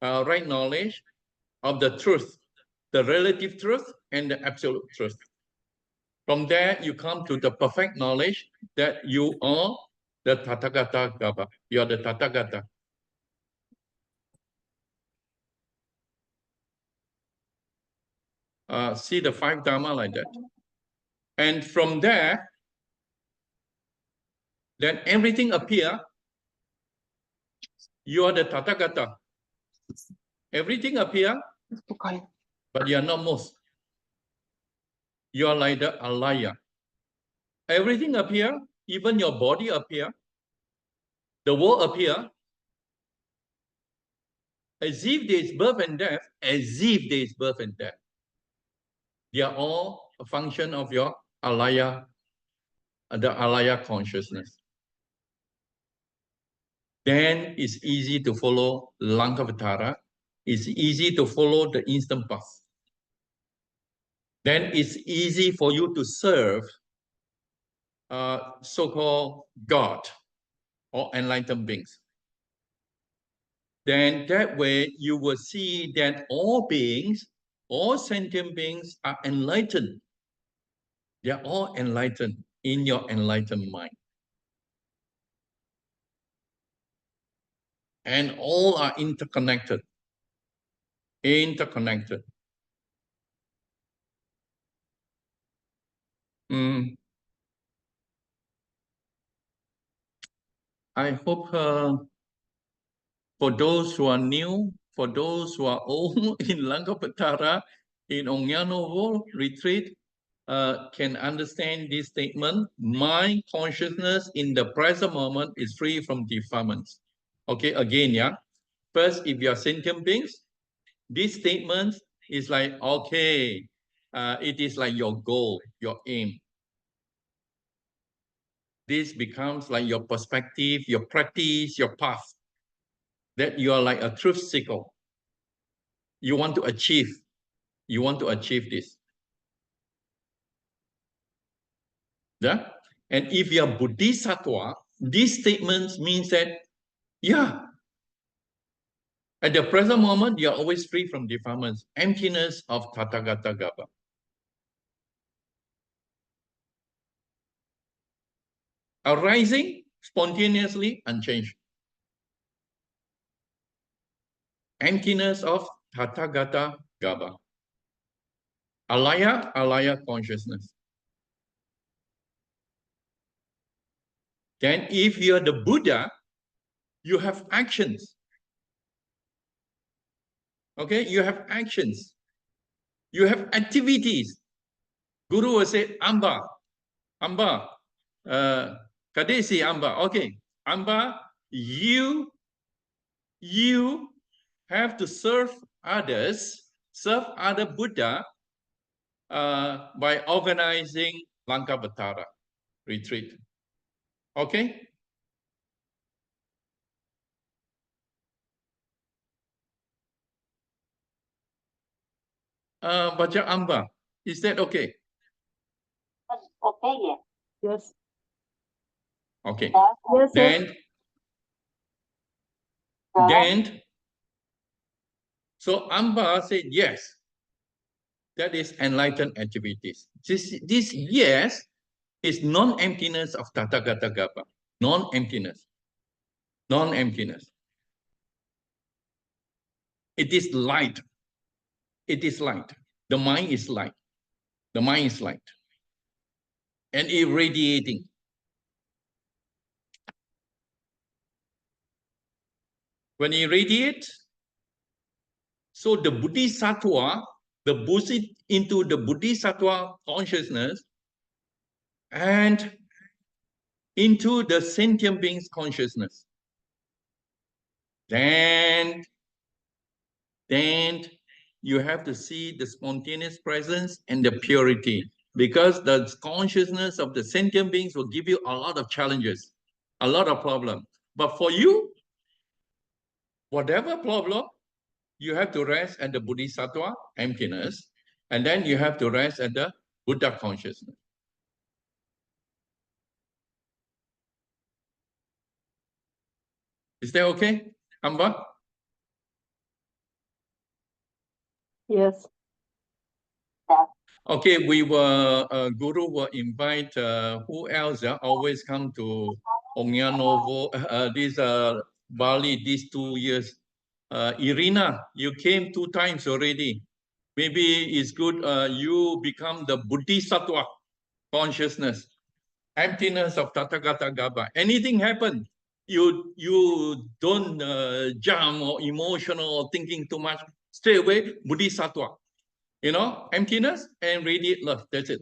of the truth, the relative truth and the absolute truth. From there, you come to the perfect knowledge that you are the Tathagata Gaba. You are the Tathagata. See the 5 Dharma like that. And from there, then everything appear. You are the Tathagata. Everything appear, but you are not most. You are like the alaya. Everything appear, even your body appear. The world appear. As if there is birth and death, as if there is birth and death. They are all a function of your alaya, the alaya consciousness. Then it's easy to follow Lankavatara. It's easy to follow the instant path. Then it's easy for you to serve so-called God or enlightened beings. Then that way you will see that all beings, all sentient beings are enlightened. They are all enlightened in your enlightened mind. And all are interconnected. Interconnected. I hope for those who are new, for those who are old in Langkapatara, in Ongyanovo retreat, can understand this statement. My consciousness in the present moment is free from defilements. Okay, again, yeah. First, if you are sentient beings, this statement is like, okay, it is like your goal, your aim. This becomes like your perspective, your practice, your path. That you are like a truth seeker. You want to achieve. You want to achieve this. Yeah? And if you are Bodhisattva, these statements means that, yeah, at the present moment, you are always free from defilements, emptiness of Tathagata Gaba. Arising spontaneously unchanged. Emptiness of Tathagata Gaba. Alaya, alaya consciousness. Then if you are the Buddha, you have actions. Okay, you have actions. You have activities. Guru will say, Amba, Amba, Kadesi Amba. Okay, Amba, you have to serve others, serve other Buddha by organizing Lankavatara retreat. Okay? Baca Amba, is that okay? Okay, yeah. Yes. Okay. Yes, Then, so Amba said yes. That is enlightened activities. This yes is non-emptiness of Tathagata Gaba. Non-emptiness. Non-emptiness. It is light. It is light. The mind is light. The mind is light. And irradiating. When it radiates, so the Bodhisattva, the Buddhist into the Bodhisattva consciousness and into the sentient being's consciousness. Then you have to see the spontaneous presence and the purity, because the consciousness of the sentient beings will give you a lot of challenges, a lot of problems. But for you, whatever problem, you have to rest at the Bodhisattva emptiness, and then you have to rest at the Buddha consciousness. Is that okay, Amba? Yes. Okay, we were Guru will invite who else? Always come to Onyanovo. This Bali these 2 years. Irina, you came 2 times already. Maybe it's good you become the Bodhisattva consciousness, emptiness of Tathagata Gaba. Anything happen, you don't jump or emotional or thinking too much. Straight away, Bodhisattva. You know, emptiness and radiate love. That's it.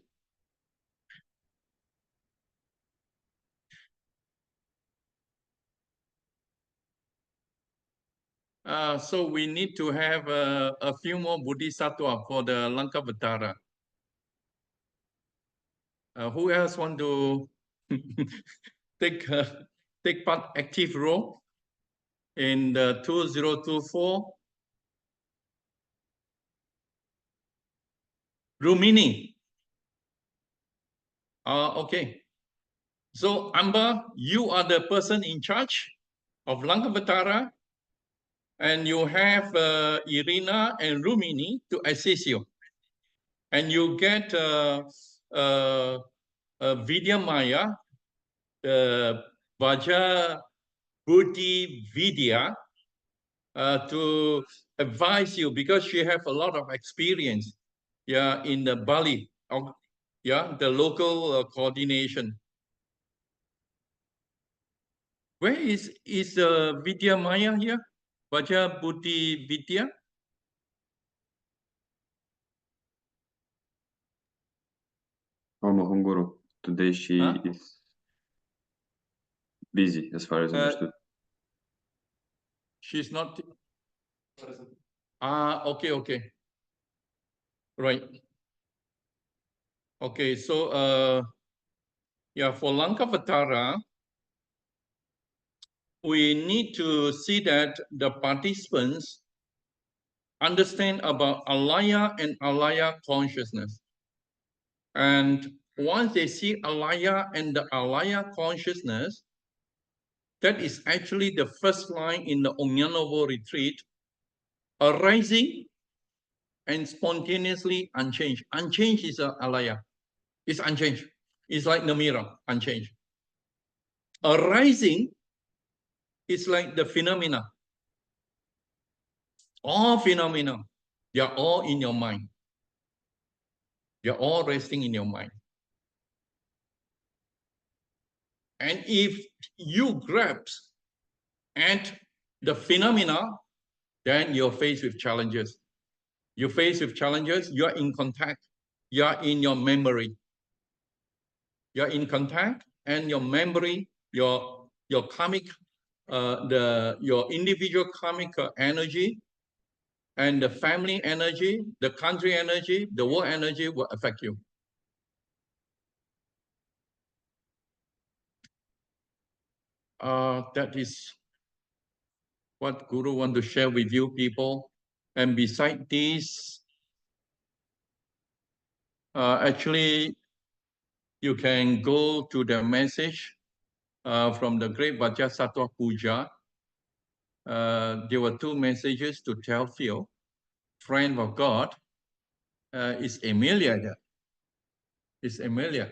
So we need to have a few more Bodhisattva for the Lankavatara. Who else want to take part active role in the 2024? Rumini. Okay. So Amba, you are the person in charge of Lankavatara, and you have Irina and Rumini to assist you. And you get Vidya Maya, Vaja Buddhi Vidya, to advise you because she have a lot of experience, in the Bali, the local coordination. Where is Vidya Maya here? Vaja Buddhi Vidya? Oh, Mahonguru, today she is busy, as far as understood. She's not. Okay. Right. Okay, so for Lankavatara, we need to see that the participants understand about alaya and alaya consciousness. And once they see alaya and the alaya consciousness, that is actually the first line in the Onyanovo retreat, arising and spontaneously unchanged. Unchanged is alaya. It's unchanged. It's like the mirror, unchanged. Arising is like the phenomena. All phenomena, they are all in your mind. They are all resting in your mind. And if you grasp at the phenomena, then you're faced with challenges. You're faced with challenges, you're in contact, you're in your memory. You're in contact, and your memory, your karmic, your individual karmic energy, and the family energy, the country energy, the world energy will affect you. That is what Guru want to share with you people. And beside this, actually, you can go to the message from the great Vajrasattva Puja. There were 2 messages to tell Phil, friend of God. Is Emilia there? Is Emilia?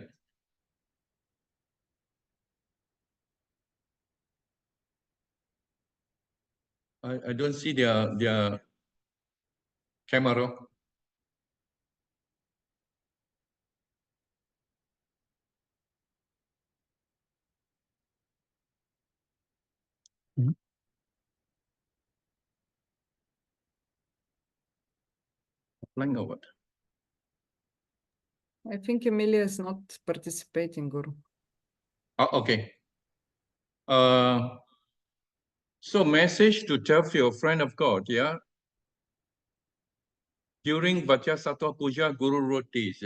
I don't see their camera. Playing or what? I think Emilia is not participating, Guru. Okay. So message to tell your friend of God, During Vajrasattva Puja, Guru wrote this,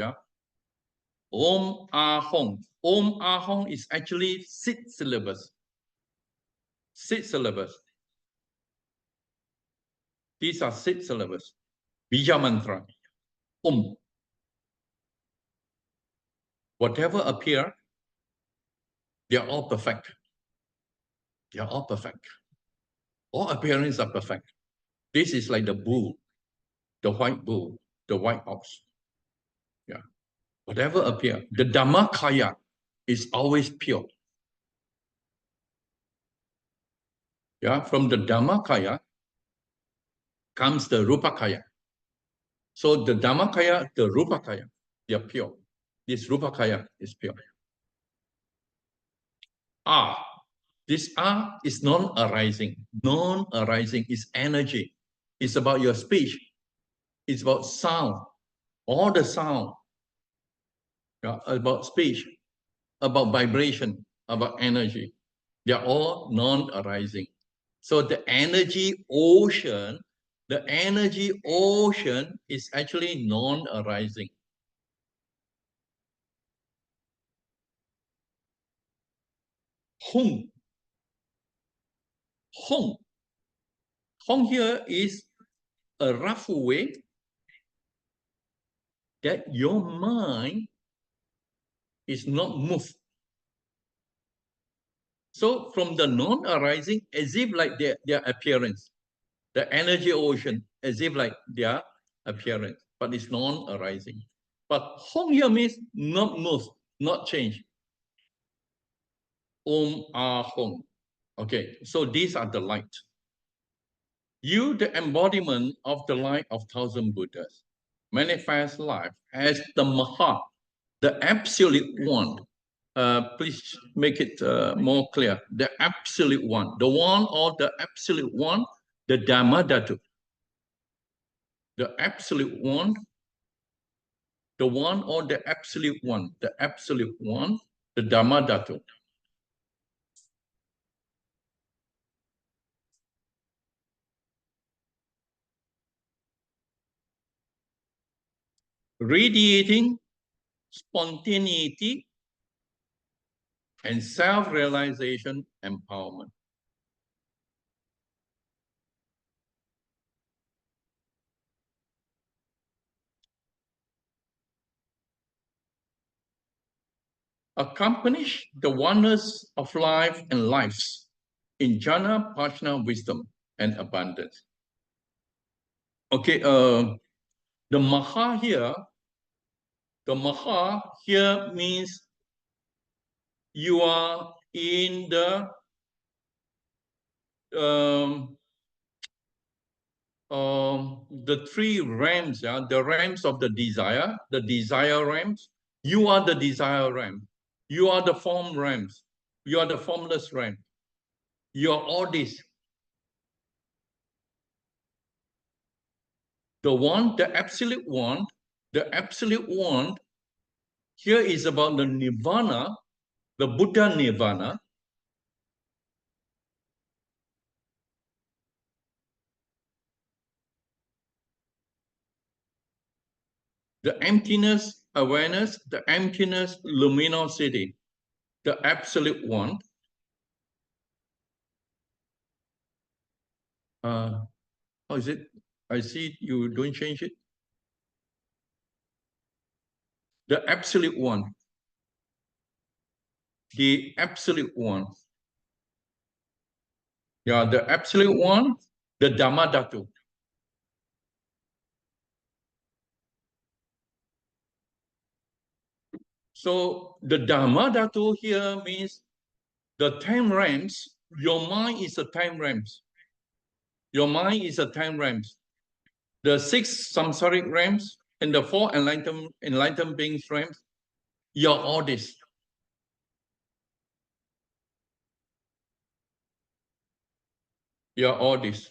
Om Ahong. Om Ahong is actually 6 syllables. 6 syllables. These are 6 syllables. Bija mantra. Om. Whatever appear, they are all perfect. They are all perfect. All appearances are perfect. This is like the bull, the white bull, the white ox. Yeah. Whatever appear, the Dhammakaya is always pure. Yeah, from the Dhammakaya comes the Rupakaya. So the Dhammakaya, the Rupakaya, they are pure. This Rupakaya is pure. This is non-arising. Non-arising is energy. It's about your speech. It's about sound. All the sound. Yeah, about speech, about vibration, about energy. They are all non-arising. So the energy ocean is actually non-arising. Hung. Hung. Hung here is a rough way that your mind is not moved. So from the non-arising, as if like their appearance, the energy ocean, as if like their appearance, but it's non-arising. But Hong here means not moved, not change. Om Ah Hong. Okay, so these are the light. You, the embodiment of the light of 1,000 Buddhas, manifest life as the Maha, the absolute one. Please make it more clear. The absolute one, the one or the absolute one, the Dhammadhatu. The absolute one, the one or the absolute one, the Dhammadhatu. Radiating spontaneity and self-realization empowerment. Accomplish the oneness of life and lives in jhana, prajna, wisdom, and abundance. Okay, the Maha here means you are in the three realms, the realms of the desire realms. You are the desire realm. You are the form realms. You are the formless realm. You are all this. The one, the absolute one, here is about the nirvana, the Buddha nirvana. The emptiness awareness, the emptiness luminosity, the absolute one. How is it? I see you don't change it. The absolute one. The absolute one. Yeah, the absolute one, the Dhammadhatu. So the Dhammadhatu here means the 10 realms. Your mind is a 10 realms. Your mind is a 10 realms. The 6 samsaric realms and the 4 enlightened beings realms. You're all this. You're all this.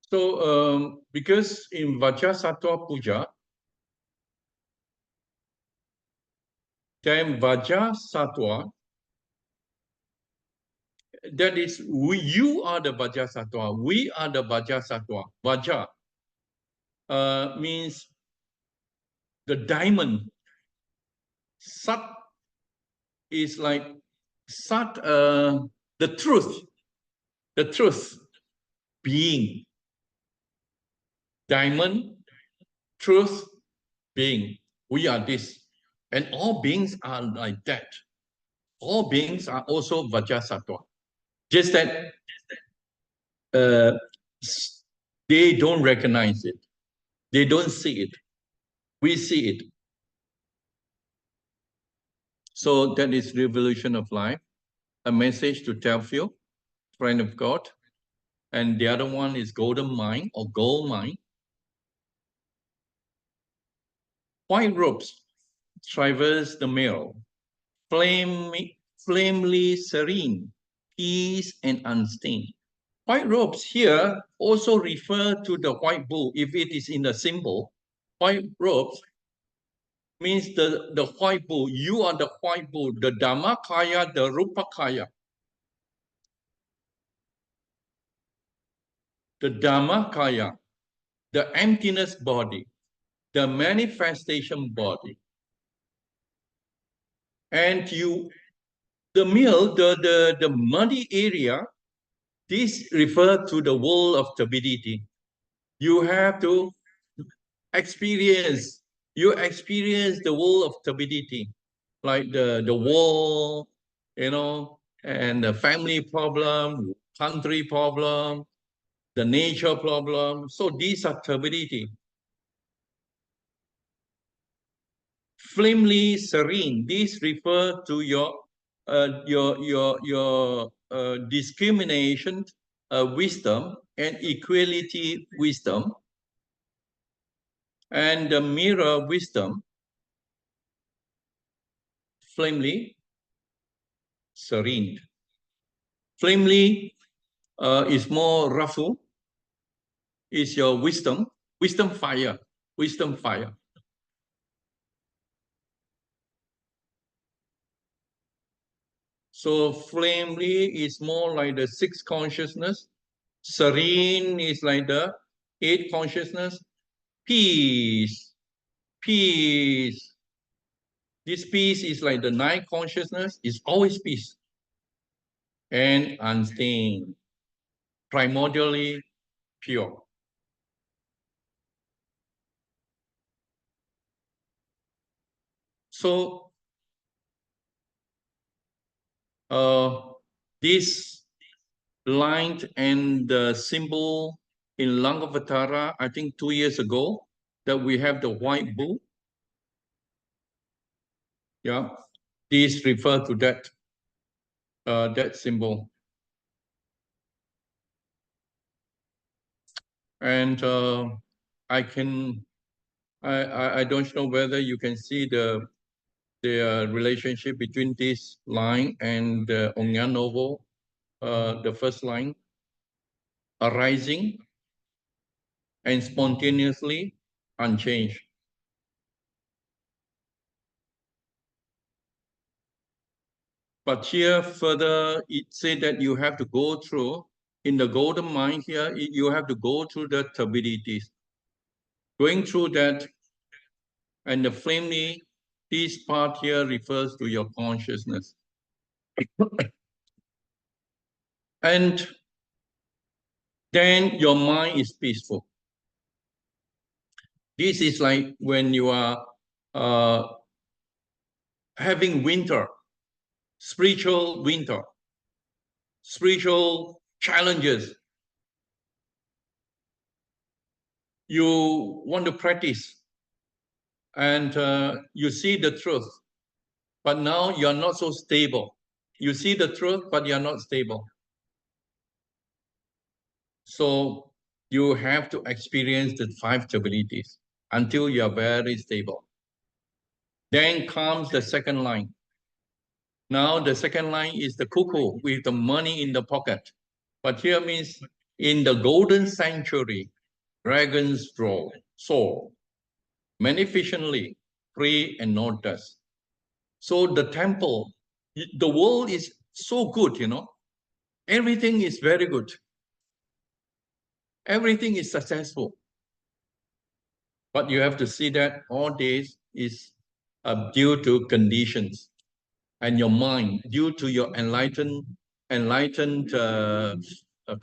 So because in Vajrasattva Puja, then Vajrasattva, that is, you are the Vajrasattva, we are the Vajrasattva. Vajra means the diamond. Sat is like Sat, the truth, being. Diamond, truth, being. We are this. And all beings are like that. All beings are also Vajrasattva. Just that they don't recognize it. They don't see it. We see it. So that is revolution of life. A message to tell you, friend of God. And the other one is golden mind or gold mind. White robes traverse the mill, flamely serene, peace and unstained. White robes here also refer to the white bull. If it is in the symbol, white robes means the white bull. You are the white bull, the Dhammakaya, the Rupakaya. The Dhammakaya, the emptiness body, the manifestation body. And the mill, the muddy area, this refers to the world of turbidity. You have to experience the world of turbidity, like the war, and the family problem, country problem, the nature problem. So these are turbidity. Flamely serene. These refer to your discrimination wisdom and equality wisdom, and the mirror wisdom. Flamely serene. Flamely is more ruffle. Is your wisdom fire. Wisdom fire. So flamely is more like the sixth consciousness. Serene is like the eighth consciousness. Peace. Peace. This peace is like the ninth consciousness. It's always peace. And unstained. Primordially pure. So this line and the symbol in Lankavatara, I think 2 years ago, that we have the white bull. Yeah, these refer to that symbol. And I don't know whether you can see the relationship between this line and the Ongya Novo, the first line, arising and spontaneously unchanged. But here further, it said that you have to go through, in the golden mind here, you have to go through the turbidities. Going through that, and the flamely, this part here refers to your consciousness. And then your mind is peaceful. This is like when you are having winter, spiritual winter, spiritual challenges. You want to practice and you see the truth, but now you're not so stable. You see the truth, but you're not stable. So you have to experience the 5 stabilities until you're very stable. Then comes the second line. Now the second line is the cuckoo with the money in the pocket. But here means in the golden sanctuary, dragons soar, magnificently, free and no dust. So the temple, the world is so good, Everything is very good. Everything is successful. But you have to see that all this is due to conditions. And your mind, due to your enlightened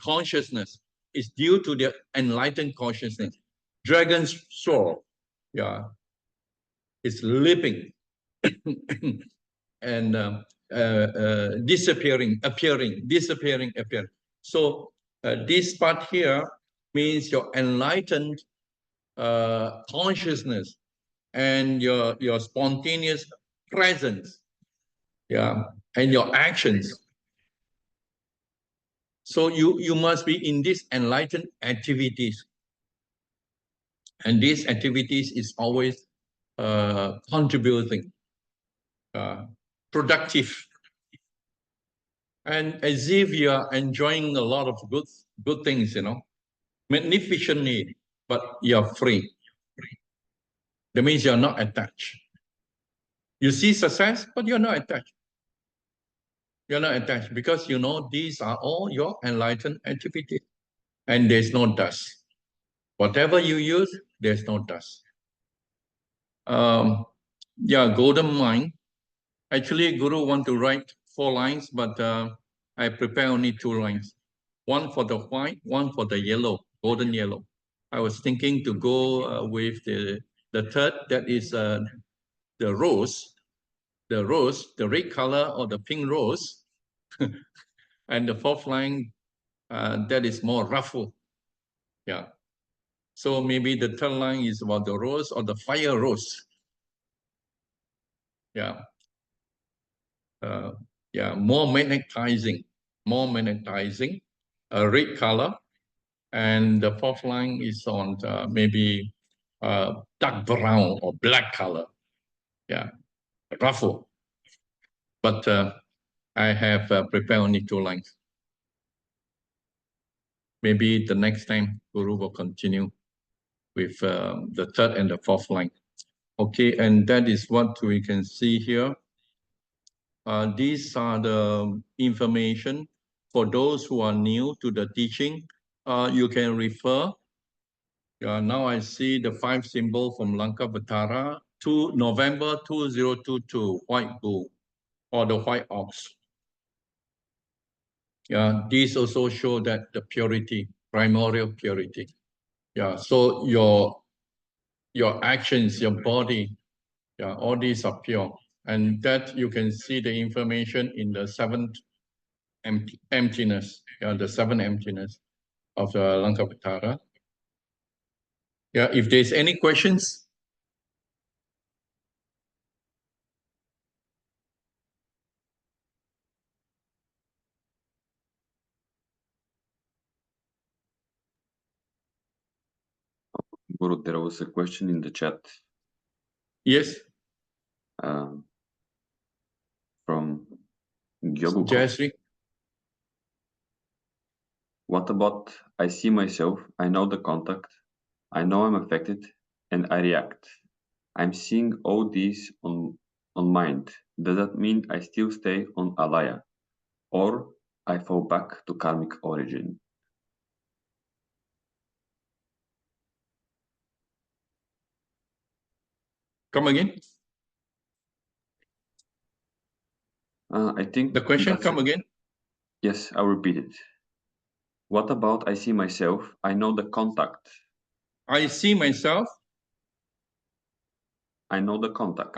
consciousness, is due to the enlightened consciousness. Dragons soar, yeah. is living and disappearing, appearing, disappearing, appearing. So this part here means your enlightened consciousness and your spontaneous presence, yeah, and your actions. So you must be in these enlightened activities, and these activities is always contributing, productive, and as if you are enjoying a lot of good things, you know, magnificently, but you're free. That means you're not attached. You see success, but you're not attached. You're not attached because you know these are all your enlightened activities, and there's no dust. Whatever you use, there's no dust. Yeah, golden mind. Actually, Guru want to write 4 lines, but I prepare only 2 lines. One for the white, one for the yellow, golden yellow. I was thinking to go with the third, that is the rose, the red color or the pink rose. And the 4th line, that is more ruffle. Yeah. So maybe the 3rd line is about the rose or the fire rose. Yeah. Yeah, more magnetizing, a red color. And the 4th line is on maybe dark brown or black color. Yeah, ruffle. But I have prepared only 2 lines. Maybe the next time Guru will continue with the 3rd and the 4th line. Okay, and that is what we can see here. These are the information for those who are new to the teaching. You can refer. Now I see the 5 symbol from Lankavatara to November 2022, white bull or the white ox. These also show that the purity, primordial purity. So your actions, your body, all these are pure. And that you can see the information in the 7th emptiness, the 7 emptiness of the Lankavatara. If there's any questions. Guru, there was a question in the chat. Yes. From Gyoguko. Jayasri. What about I see myself, I know the contact, I know I'm affected, and I react. I'm seeing all these on mind. Does that mean I still stay on alaya? Or I fall back to karmic origin? Come again? I think the question come again? Yes, I'll repeat it. What about I see myself, I know the contact. I see myself. I know the contact.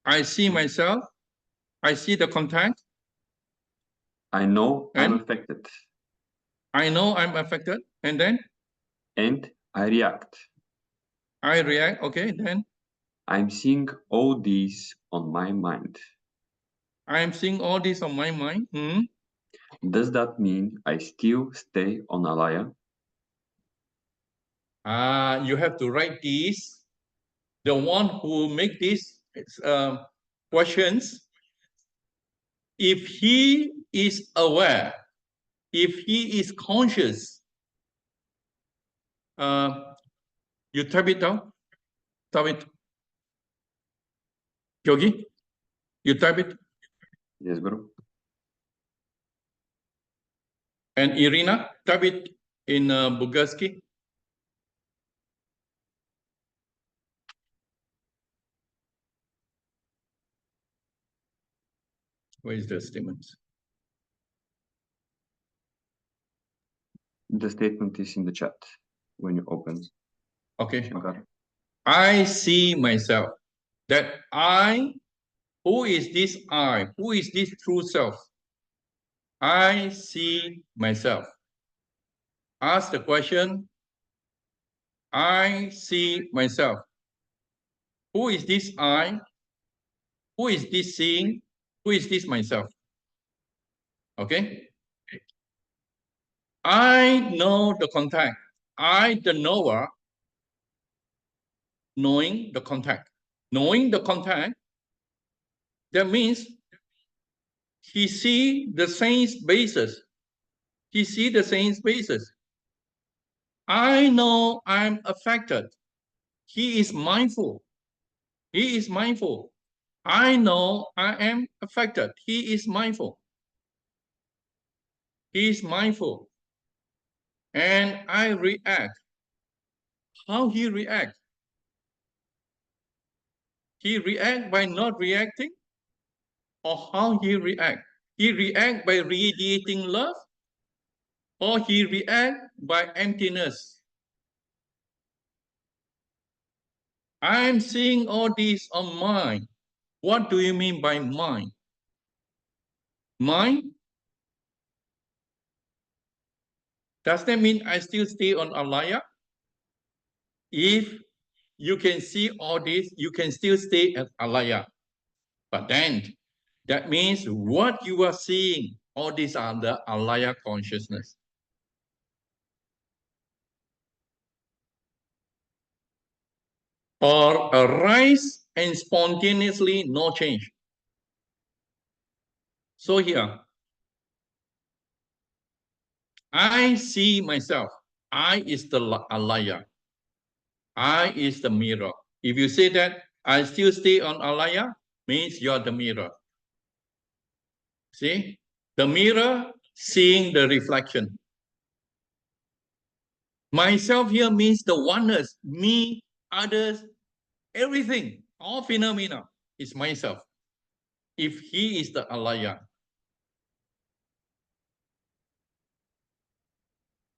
I see myself. I see the contact. I know I'm affected. I know I'm affected. And then? And I react. I react. Okay, then? I'm seeing all these on my mind. I'm seeing all this on my mind. Does that mean I still stay on alaya? You have to write these. The one who make these questions, if he is aware, if he is conscious, you type it down. Type it. Yogi, you type it. Yes, Guru. And Irina, type it in Bulgarski. Where is the statement? The statement is in the chat when you open. Okay. Okay. I see myself. that I, who is this I? Who is this true self? I see myself. Ask the question, I see myself. Who is this I? Who is this seeing? Who is this myself? Okay? I know the contact. I, the knower, knowing the contact. Knowing the contact, that means he see the same basis. He see the same basis. I know I'm affected. He is mindful. He is mindful. I know I am affected. He is mindful. He is mindful. And I react. How he react? He react by not reacting? Or how he react? He react by radiating love? Or he react by emptiness? I'm seeing all these on mind. What do you mean by mind? Mind? Does that mean I still stay on alaya? If you can see all this, you can still stay at alaya. But then that means what you are seeing, all these are the alaya consciousness. Or arise and spontaneously no change. So here, I see myself. I is the alaya. I is the mirror. If you say that I still stay on alaya, means you're the mirror. See? The mirror seeing the reflection. Myself here means the oneness, me, others, everything, all phenomena is myself. If he is the alaya.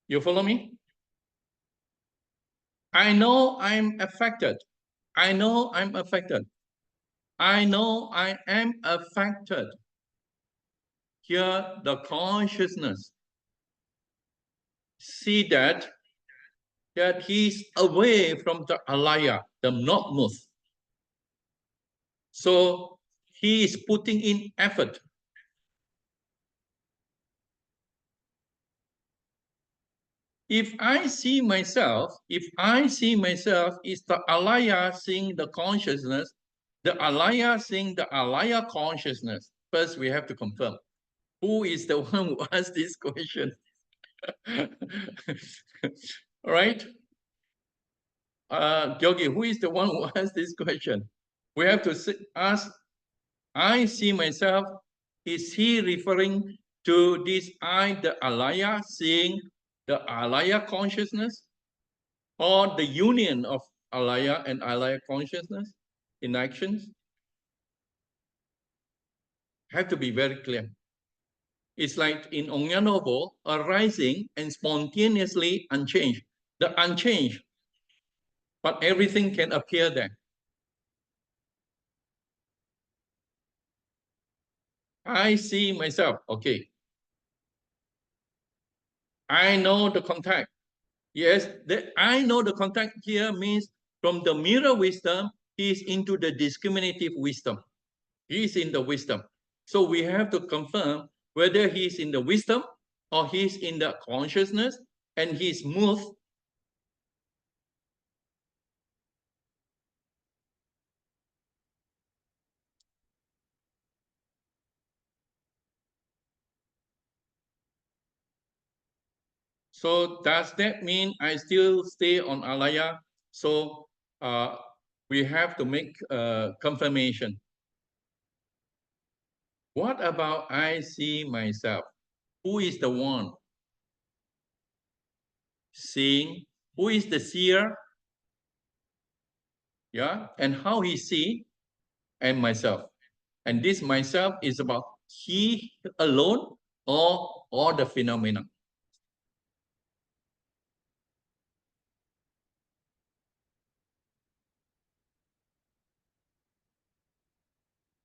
You follow me? I know I'm affected. I know I'm affected. I know I am affected. Here, the consciousness. See that he's away from the alaya, the not mood. So he is putting in effort. If I see myself, is the alaya seeing the consciousness, the alaya seeing the alaya consciousness. First, we have to confirm. Who is the one who asked this question? All right. Yogi, who is the one who asked this question? We have to ask, I see myself. Is he referring to this I, the alaya, seeing the alaya consciousness? Or the union of alaya and alaya consciousness in actions? Have to be very clear. It's like in Onyanobo, arising and spontaneously unchanged. The unchanged, but everything can appear there. I see myself, okay. I know the contact. Yes, I know the contact here means from the mirror wisdom, he is into the discriminative wisdom. He is in the wisdom. So we have to confirm whether he is in the wisdom or he is in the consciousness and he is moved. So does that mean I still stay on alaya? So we have to make a confirmation. What about I see myself? Who is the one seeing? Who is the seer? Yeah, and how he see, and myself. And this myself is about he alone or all the phenomena.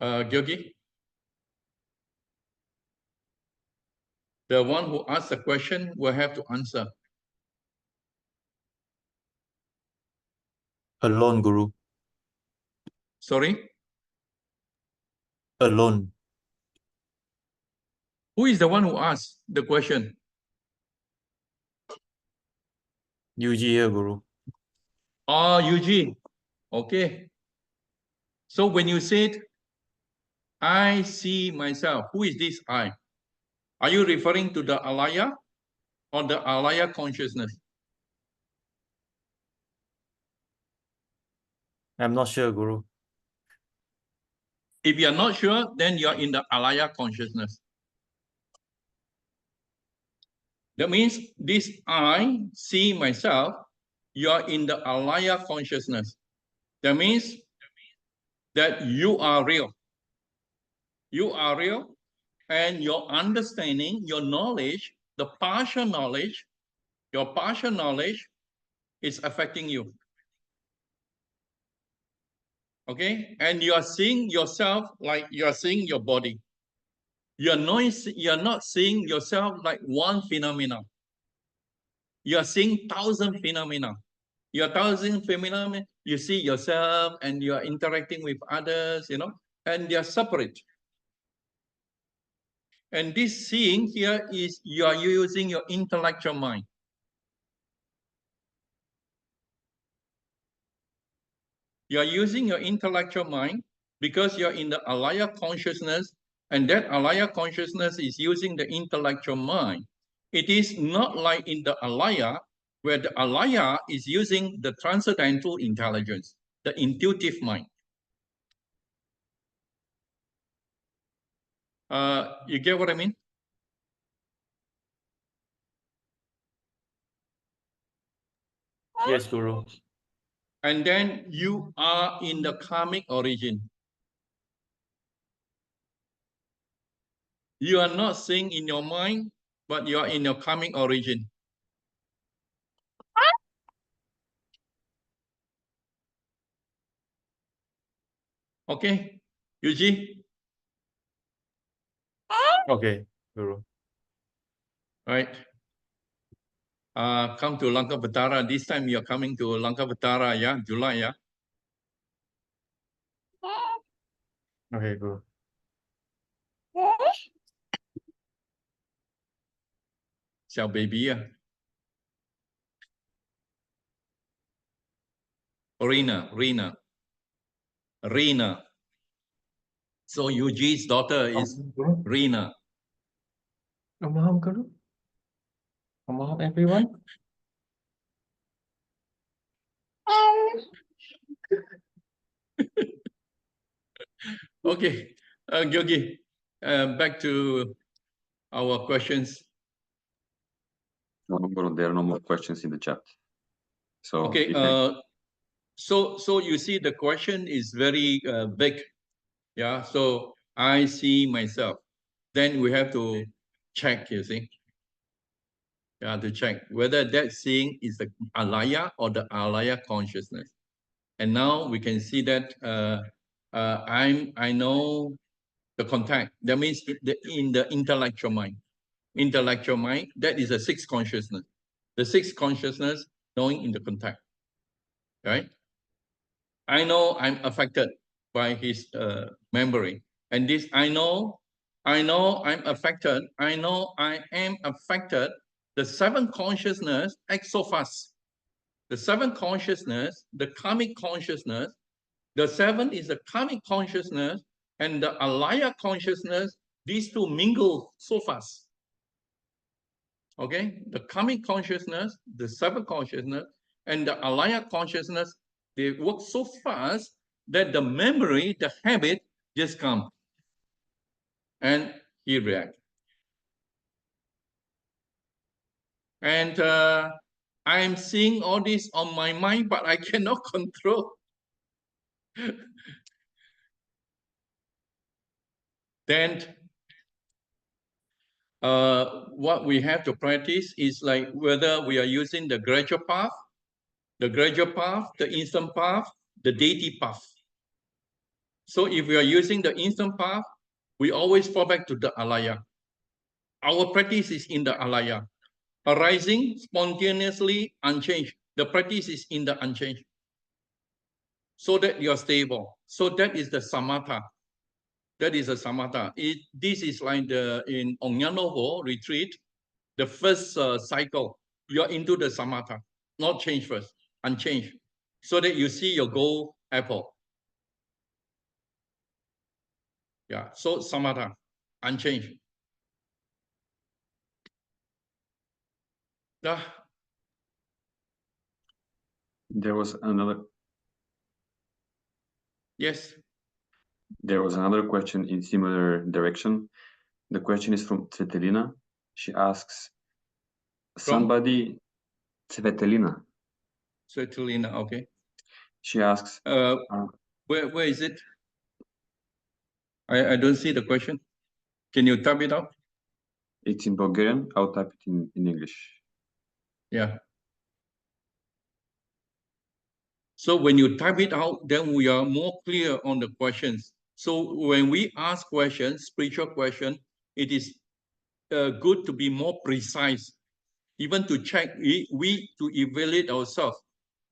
Gyogi? The one who asked the question will have to answer. Alone, Guru. Sorry? Alone. Who is the one who asked the question? UG here, Guru. Oh, Yuji. Okay. So when you said, I see myself, who is this I? Are you referring to the alaya or the alaya consciousness? I'm not sure, Guru. If you are not sure, then you are in the alaya consciousness. That means this I see myself, you are in the alaya consciousness. That means that you are real. You are real, and your understanding, your knowledge, the partial knowledge, your partial knowledge is affecting you. Okay? And you are seeing yourself like you are seeing your body. You are not seeing yourself like one phenomenon. You are seeing 1,000 phenomena. Your 1,000 phenomena, you see yourself and you are interacting with others, you know, and they are separate. And this seeing here is you are using your intellectual mind. You are using your intellectual mind because you're in the alaya consciousness, and that alaya consciousness is using the intellectual mind. It is not like in the alaya, where the alaya is using the transcendental intelligence, the intuitive mind. You get what I mean? Yes, Guru. And then you are in the karmic origin. You are not seeing in your mind, but you are in your karmic origin. Okay, Yuji? Okay, Guru. Right. Come to Lankavatara. This time you're coming to Lankavatara, yeah? July, yeah? Okay, Guru. Chào baby, yeah? Rina. So Yuji's daughter is Rina. Maham, Guru. Maham, everyone. Okay, Gyogi, back to our questions. No, Guru, there are no more questions in the chat. So Okay, we can... so you see the question is very big. Yeah, so I see myself. Then we have to check, you see. Yeah, to check whether that seeing is the alaya or the alaya consciousness. And now we can see that I know the contact. That means in the intellectual mind. Intellectual mind, that is a sixth consciousness. The sixth consciousness knowing in the contact. Right? I know I'm affected by his memory. And this I know I'm affected. I know I am affected. The seventh consciousness acts so fast. The seventh consciousness, the karmic consciousness, the seven is the karmic consciousness and the alaya consciousness, these two mingle so fast. Okay, the karmic consciousness, the seventh consciousness, and the alaya consciousness, they work so fast that the memory, the habit just come and he react. And I'm seeing all this on my mind, but I cannot control. Then what we have to practice is like whether we are using the gradual path, the instant path, the deity path. So if we are using the instant path, we always fall back to the alaya. Our practice is in the alaya. Arising spontaneously, unchanged. The practice is in the unchanged. So that you're stable. So that is the samatha. That is a samatha. This is like in Onyanoho retreat, the first cycle. You're into the samatha, not change first, unchanged. So that you see your gold apple. Yeah, so samatha, unchanged. Yeah. There was another Yes. There was another question in similar direction. The question is from Tvetelina. She asks, somebody, Tvetelina, Svetlina, okay. she asks, Where is it? I don't see the question. Can you type it out? it's in Bulgarian, I'll type it in English. Yeah. So when you type it out, then we are more clear on the questions. So when we ask questions, spiritual question, it is good to be more precise. Even to check, we to evaluate ourselves,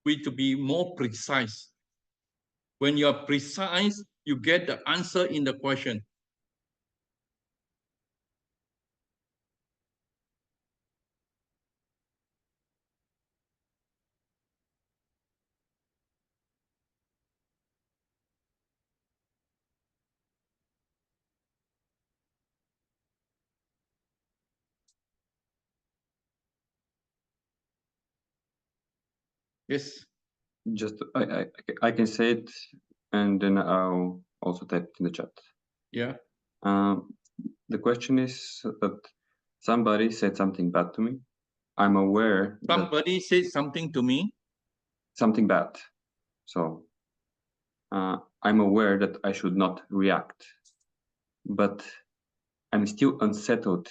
we to be more precise. When you are precise, you get the answer in the question. Yes. Just I can say it, and then I'll also type it in the chat. Yeah. The question is that somebody said something bad to me. I'm aware somebody said something to me. Something bad. So I'm aware that I should not react, but I'm still unsettled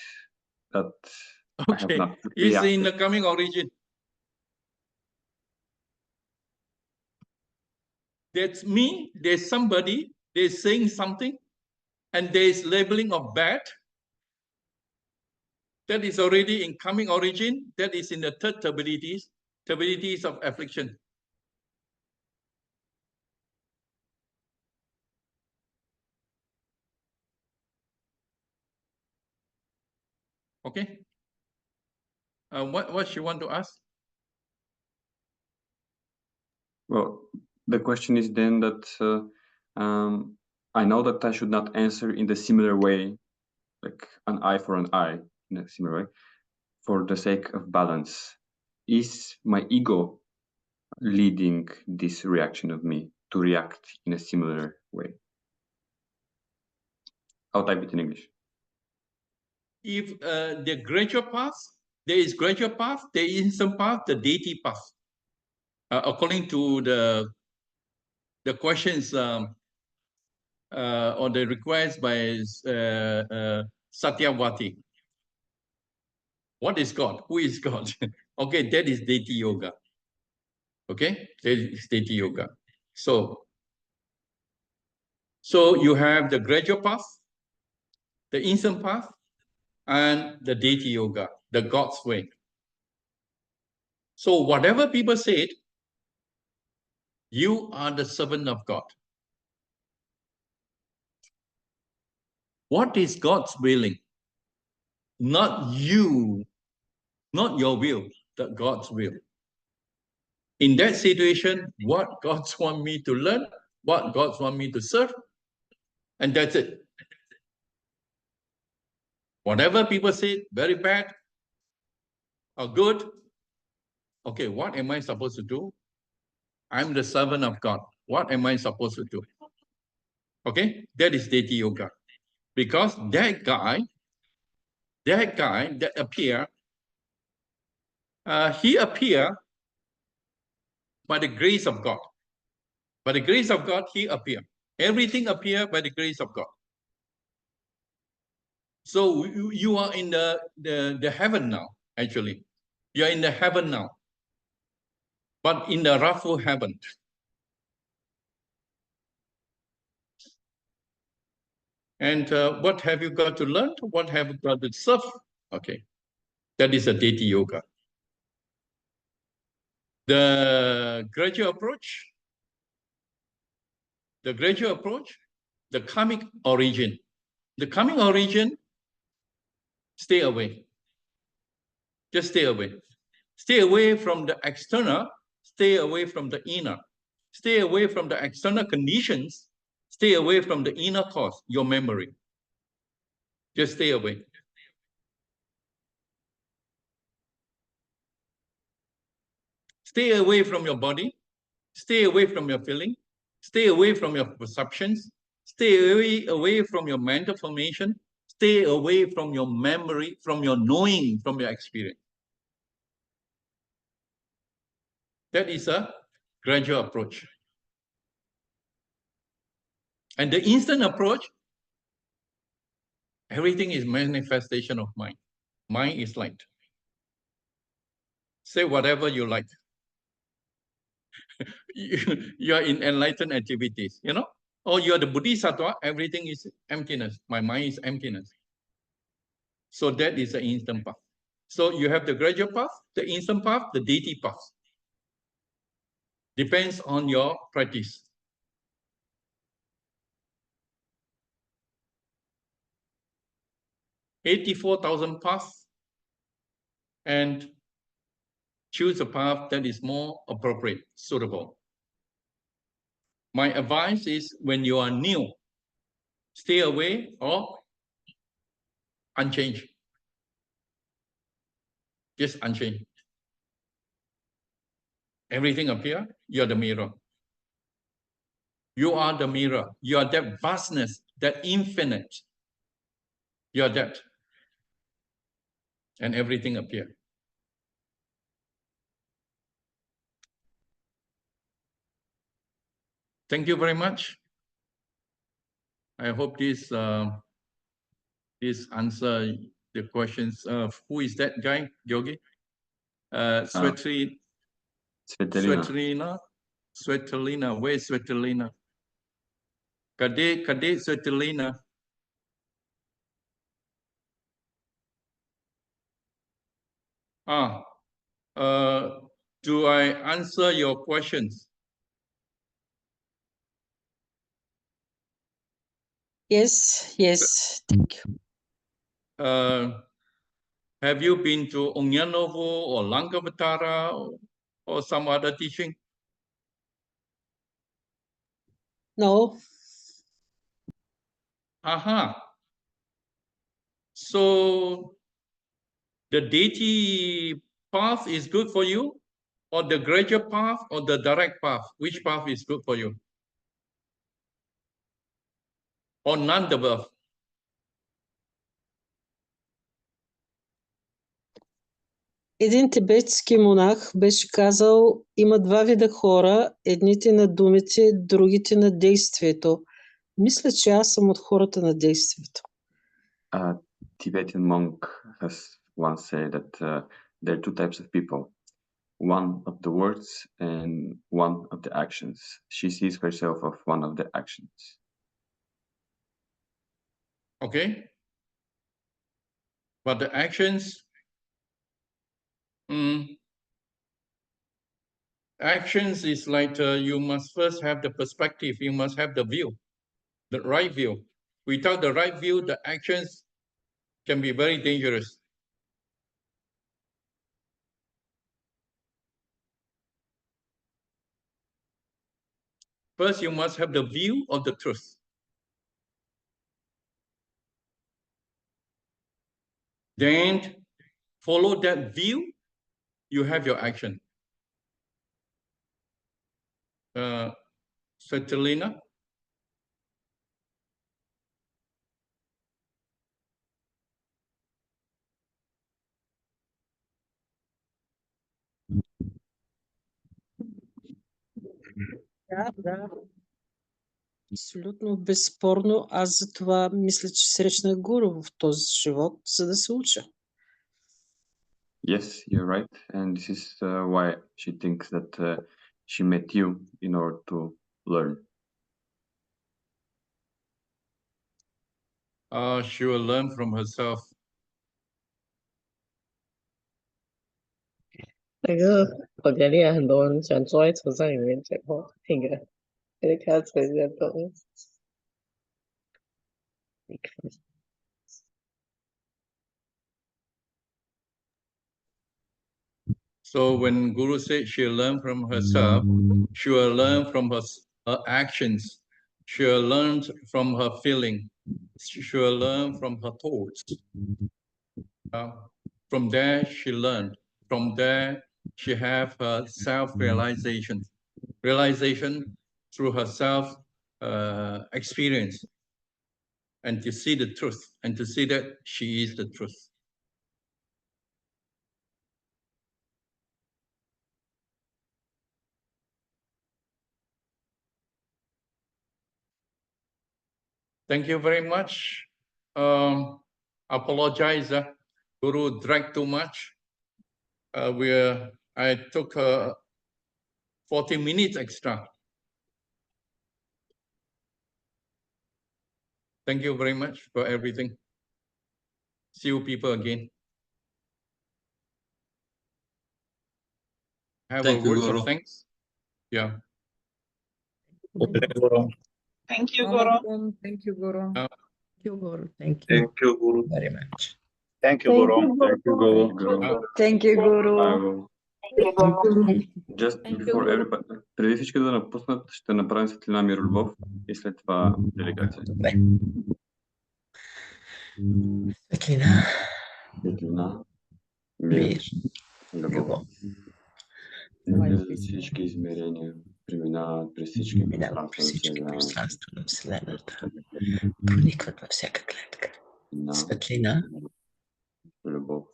that I have not It's reacted. in the coming origin. That's me, there's somebody, they're saying something, and there's labeling of bad. That is already in coming origin. That is in the third turbidity of affliction. Okay. What you want to ask? Well, the question is then that I know that I should not answer in the similar way, like an eye for an eye, in a similar way, for the sake of balance. Is my ego leading this reaction of me to react in a similar way? I'll type it in English. If the gradual path, there is gradual path, there is some path, the deity path. According to the questions or the request by Satyavati. What is God? Who is God? Okay, that is deity yoga. Okay, that is deity yoga. So you have the gradual path, the instant path, and the deity yoga, the God's way. So whatever people said, you are the servant of God. What is God's willing? Not you, not your will, but God's will. In that situation, what God wants me to learn, what God wants me to serve, and that's it. Whatever people say, very bad or good, okay, what am I supposed to do? I'm the servant of God. What am I supposed to do? Okay, that is deity yoga. Because that guy that appear, he appear by the grace of God. By the grace of God, he appear. Everything appear by the grace of God. So you are in the heaven now, actually. You are in the heaven now. But in the Rafu heaven. And what have you got to learn? What have you got to serve? Okay, that is a deity yoga. The gradual approach, the karmic origin. The karmic origin, stay away. Just stay away. Stay away from the external, stay away from the inner. Stay away from the external conditions, stay away from the inner cause, your memory. Just stay away. Stay away from your body, stay away from your feeling, stay away from your perceptions, stay away from your mental formation, stay away from your memory, from your knowing, from your experience. That is a gradual approach. And the instant approach, everything is manifestation of mind. Mind is light. Say whatever you like. You are in enlightened activities, you know? Or you are the Bodhisattva, everything is emptiness. My mind is emptiness. So that is the instant path. So you have the gradual path, the instant path, the deity path. Depends on your practice. $84,000 paths, and choose a path that is more appropriate, suitable. My advice is when you are new, stay away or unchanged. Just unchanged. Everything appear, you are the mirror. You are the mirror. You are that vastness, that infinite. You are that. And everything appear. Thank you very much. I hope this answer the questions. Who is that guy, Yogi? Svetlina. Svetlina. Where is Svetlina? Kade Svetlina. Do I answer your questions? Yes, yes, thank you. Have you been to Onyanovo or Lankavatara or some other teaching? No. So the deity path is good for you, or the gradual path, or the direct path? Which path is good for you? Or none above? Един тибетски монах беше казал, има два вида хора, едните на думите, другите на действието. Мисля, че аз съм от хората на действието. A Tibetan monk has once said that there are two types of people, one of the words and one of the actions. She sees herself of one of the actions. Okay. But the actions, actions is like you must first have the perspective, you must have the view, the right view. Without the right view, the actions can be very dangerous. First, you must have the view of the truth. Then, follow that view, you have your action. Svetlina? Да. Абсолютно безспорно. Аз за това мисля, че срещнах гуру в този живот, за да се уча. Yes, you're right. And this is why she thinks that she met you in order to learn. she will learn from herself.我觉得也很多人想坐在车上里面讲话，听个看车在动。So when Guru said she'll learn from herself, she will learn from her actions. She will learn from her feeling. She will learn from her thoughts. From there, she learned. From there, she have her self-realization. Realization through her self-experience. And to see the truth, and to see that she is the truth. Thank you very much. Apologize, Guru drank too much. I took 40 minutes extra. Thank you very much for everything. See you people again. Have Thank a you, words Guru. of thanks. Yeah. Thank you, Guru. Thank you, Guru. Uh, Thank you, Guru. Thank you Thank you, Guru. very much. Thank you, Guru. Thank you, Guru. Thank you, Guru. Браво. Just before everybody, преди всички да напуснат, ще направим светлина, мир, любов и след това делегация. Добре. Светлина, Светлина, мир, мир, любов. любов. Навлизат всички измерения, преминават през всички Минават през всички пространства пространства на Вселената. Проникват във всяка клетка. на Светлина, любов.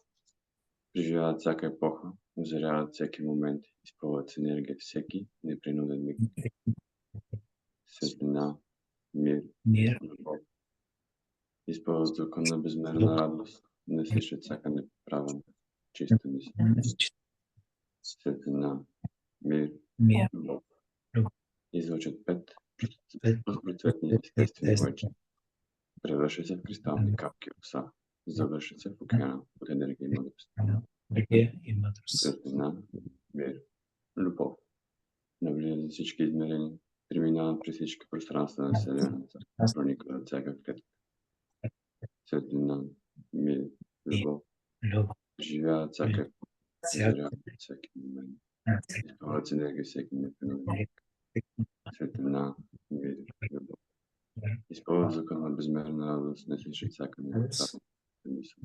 Преживяват всяка епоха, озаряват всеки момент, изпълват с енергия всеки непринуден миг. Светлина, мир, мир, любов. Изпълват звука на безмерна радост, насищат всяка неправена, чиста мисъл. Светлина, мир, мир, любов. любов. Излъчат 5 процветни естествени лъчи. Превръщат се в кристални капки роса. Завършат се в океана от енергия и мъдрост. Енергия и мъдрост. Светлина, мир, любов. Навлизат за всички измерения, преминават през всички пространства на Вселената, проникват от всяка клетка. Светлина, мир, любов. Любов. Живеят всяка епоха, озаряват всеки момент. Изпълват с енергия всеки непринуден. Светлина, мир, любов. Изпълват звука на безмерна радост, не слушат всяка неправилна мисъл.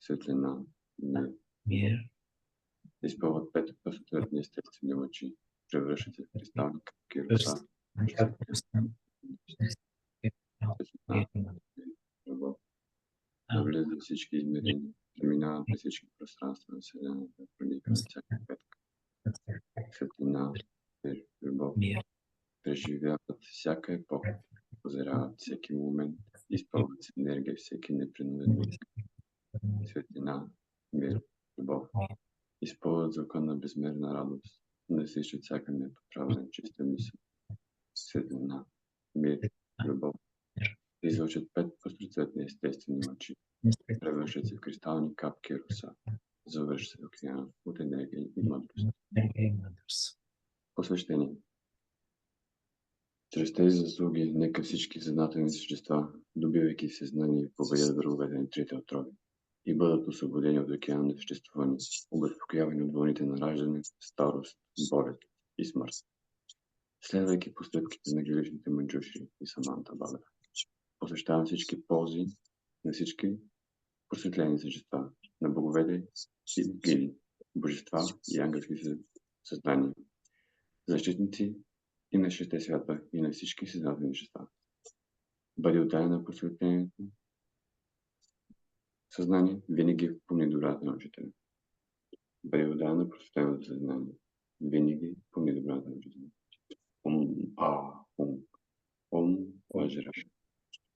Светлина, мир, Мир, изпълват 5 съответни естествени лъчи, превръщат се в кристални капки роса. Светлина, любов. Навлизат във всички измерения, преминават през всички пространства на Вселената, проникват всяка клетка. Светлина, мир, любов. Преживяват всяка епоха, озаряват всеки момент, изпълват с енергия всеки непринуден миг. Светлина, мир, любов. Изпълват звука на безмерна радост, насищат всяка непоправена чиста мисъл. Светлина, мир, любов. Излъчат 5 пъстроцветни естествени лъчи, превръщат се в кристални капки роса, завършат се в океана от енергия и мъдрост. Посвещение. Чрез тези заслуги, нека всички съзнателни същества, добивайки съзнание, победят враговете на трите отрови и бъдат освободени от океана на съществуване, обезпокоявани от вълните на раждане, старост, болест и смърт. Следвайки постъпките на грилишните манджуши и Саманта Бадра, посвещавам всички ползи на всички просветлени същества, на боговете и богини, божества и ангелски създания, защитници и на шесте свята и на всички създадени същества. Бъде отдадена на просветлението съзнание, винаги помни добрата на учителя. Бъде отдадена на просветленото съзнание, винаги помни добрата на учителя. Ом Вajra.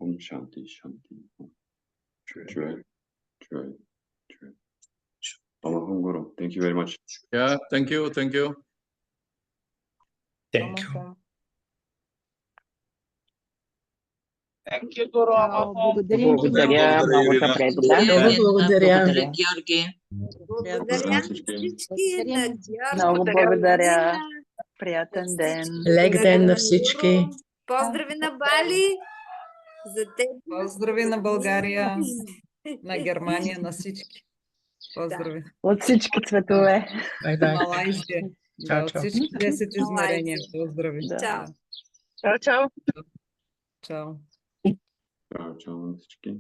Om Shanti Shanti. Joy. Om Guru. Thank you very much. Yeah, thank you. Thank you. Thank you, Guru. Чао, благодарим ти Благодаря много за превода. Много благодаря. Благодаря. Георги. Благодаря на всички, на Георги, Много благодаря. Калина, Приятен ден. Лек ден на на всички. Гуру. Поздрави на Бали. За теб. Поздрави на България, на Германия, на всички. Поздрави. От всички цветове. Bye-bye. Малайзия. Да, от всички 10 измерения. Поздрави. Да. Чао. Чао, чао. Чао. Чао, чао на всички.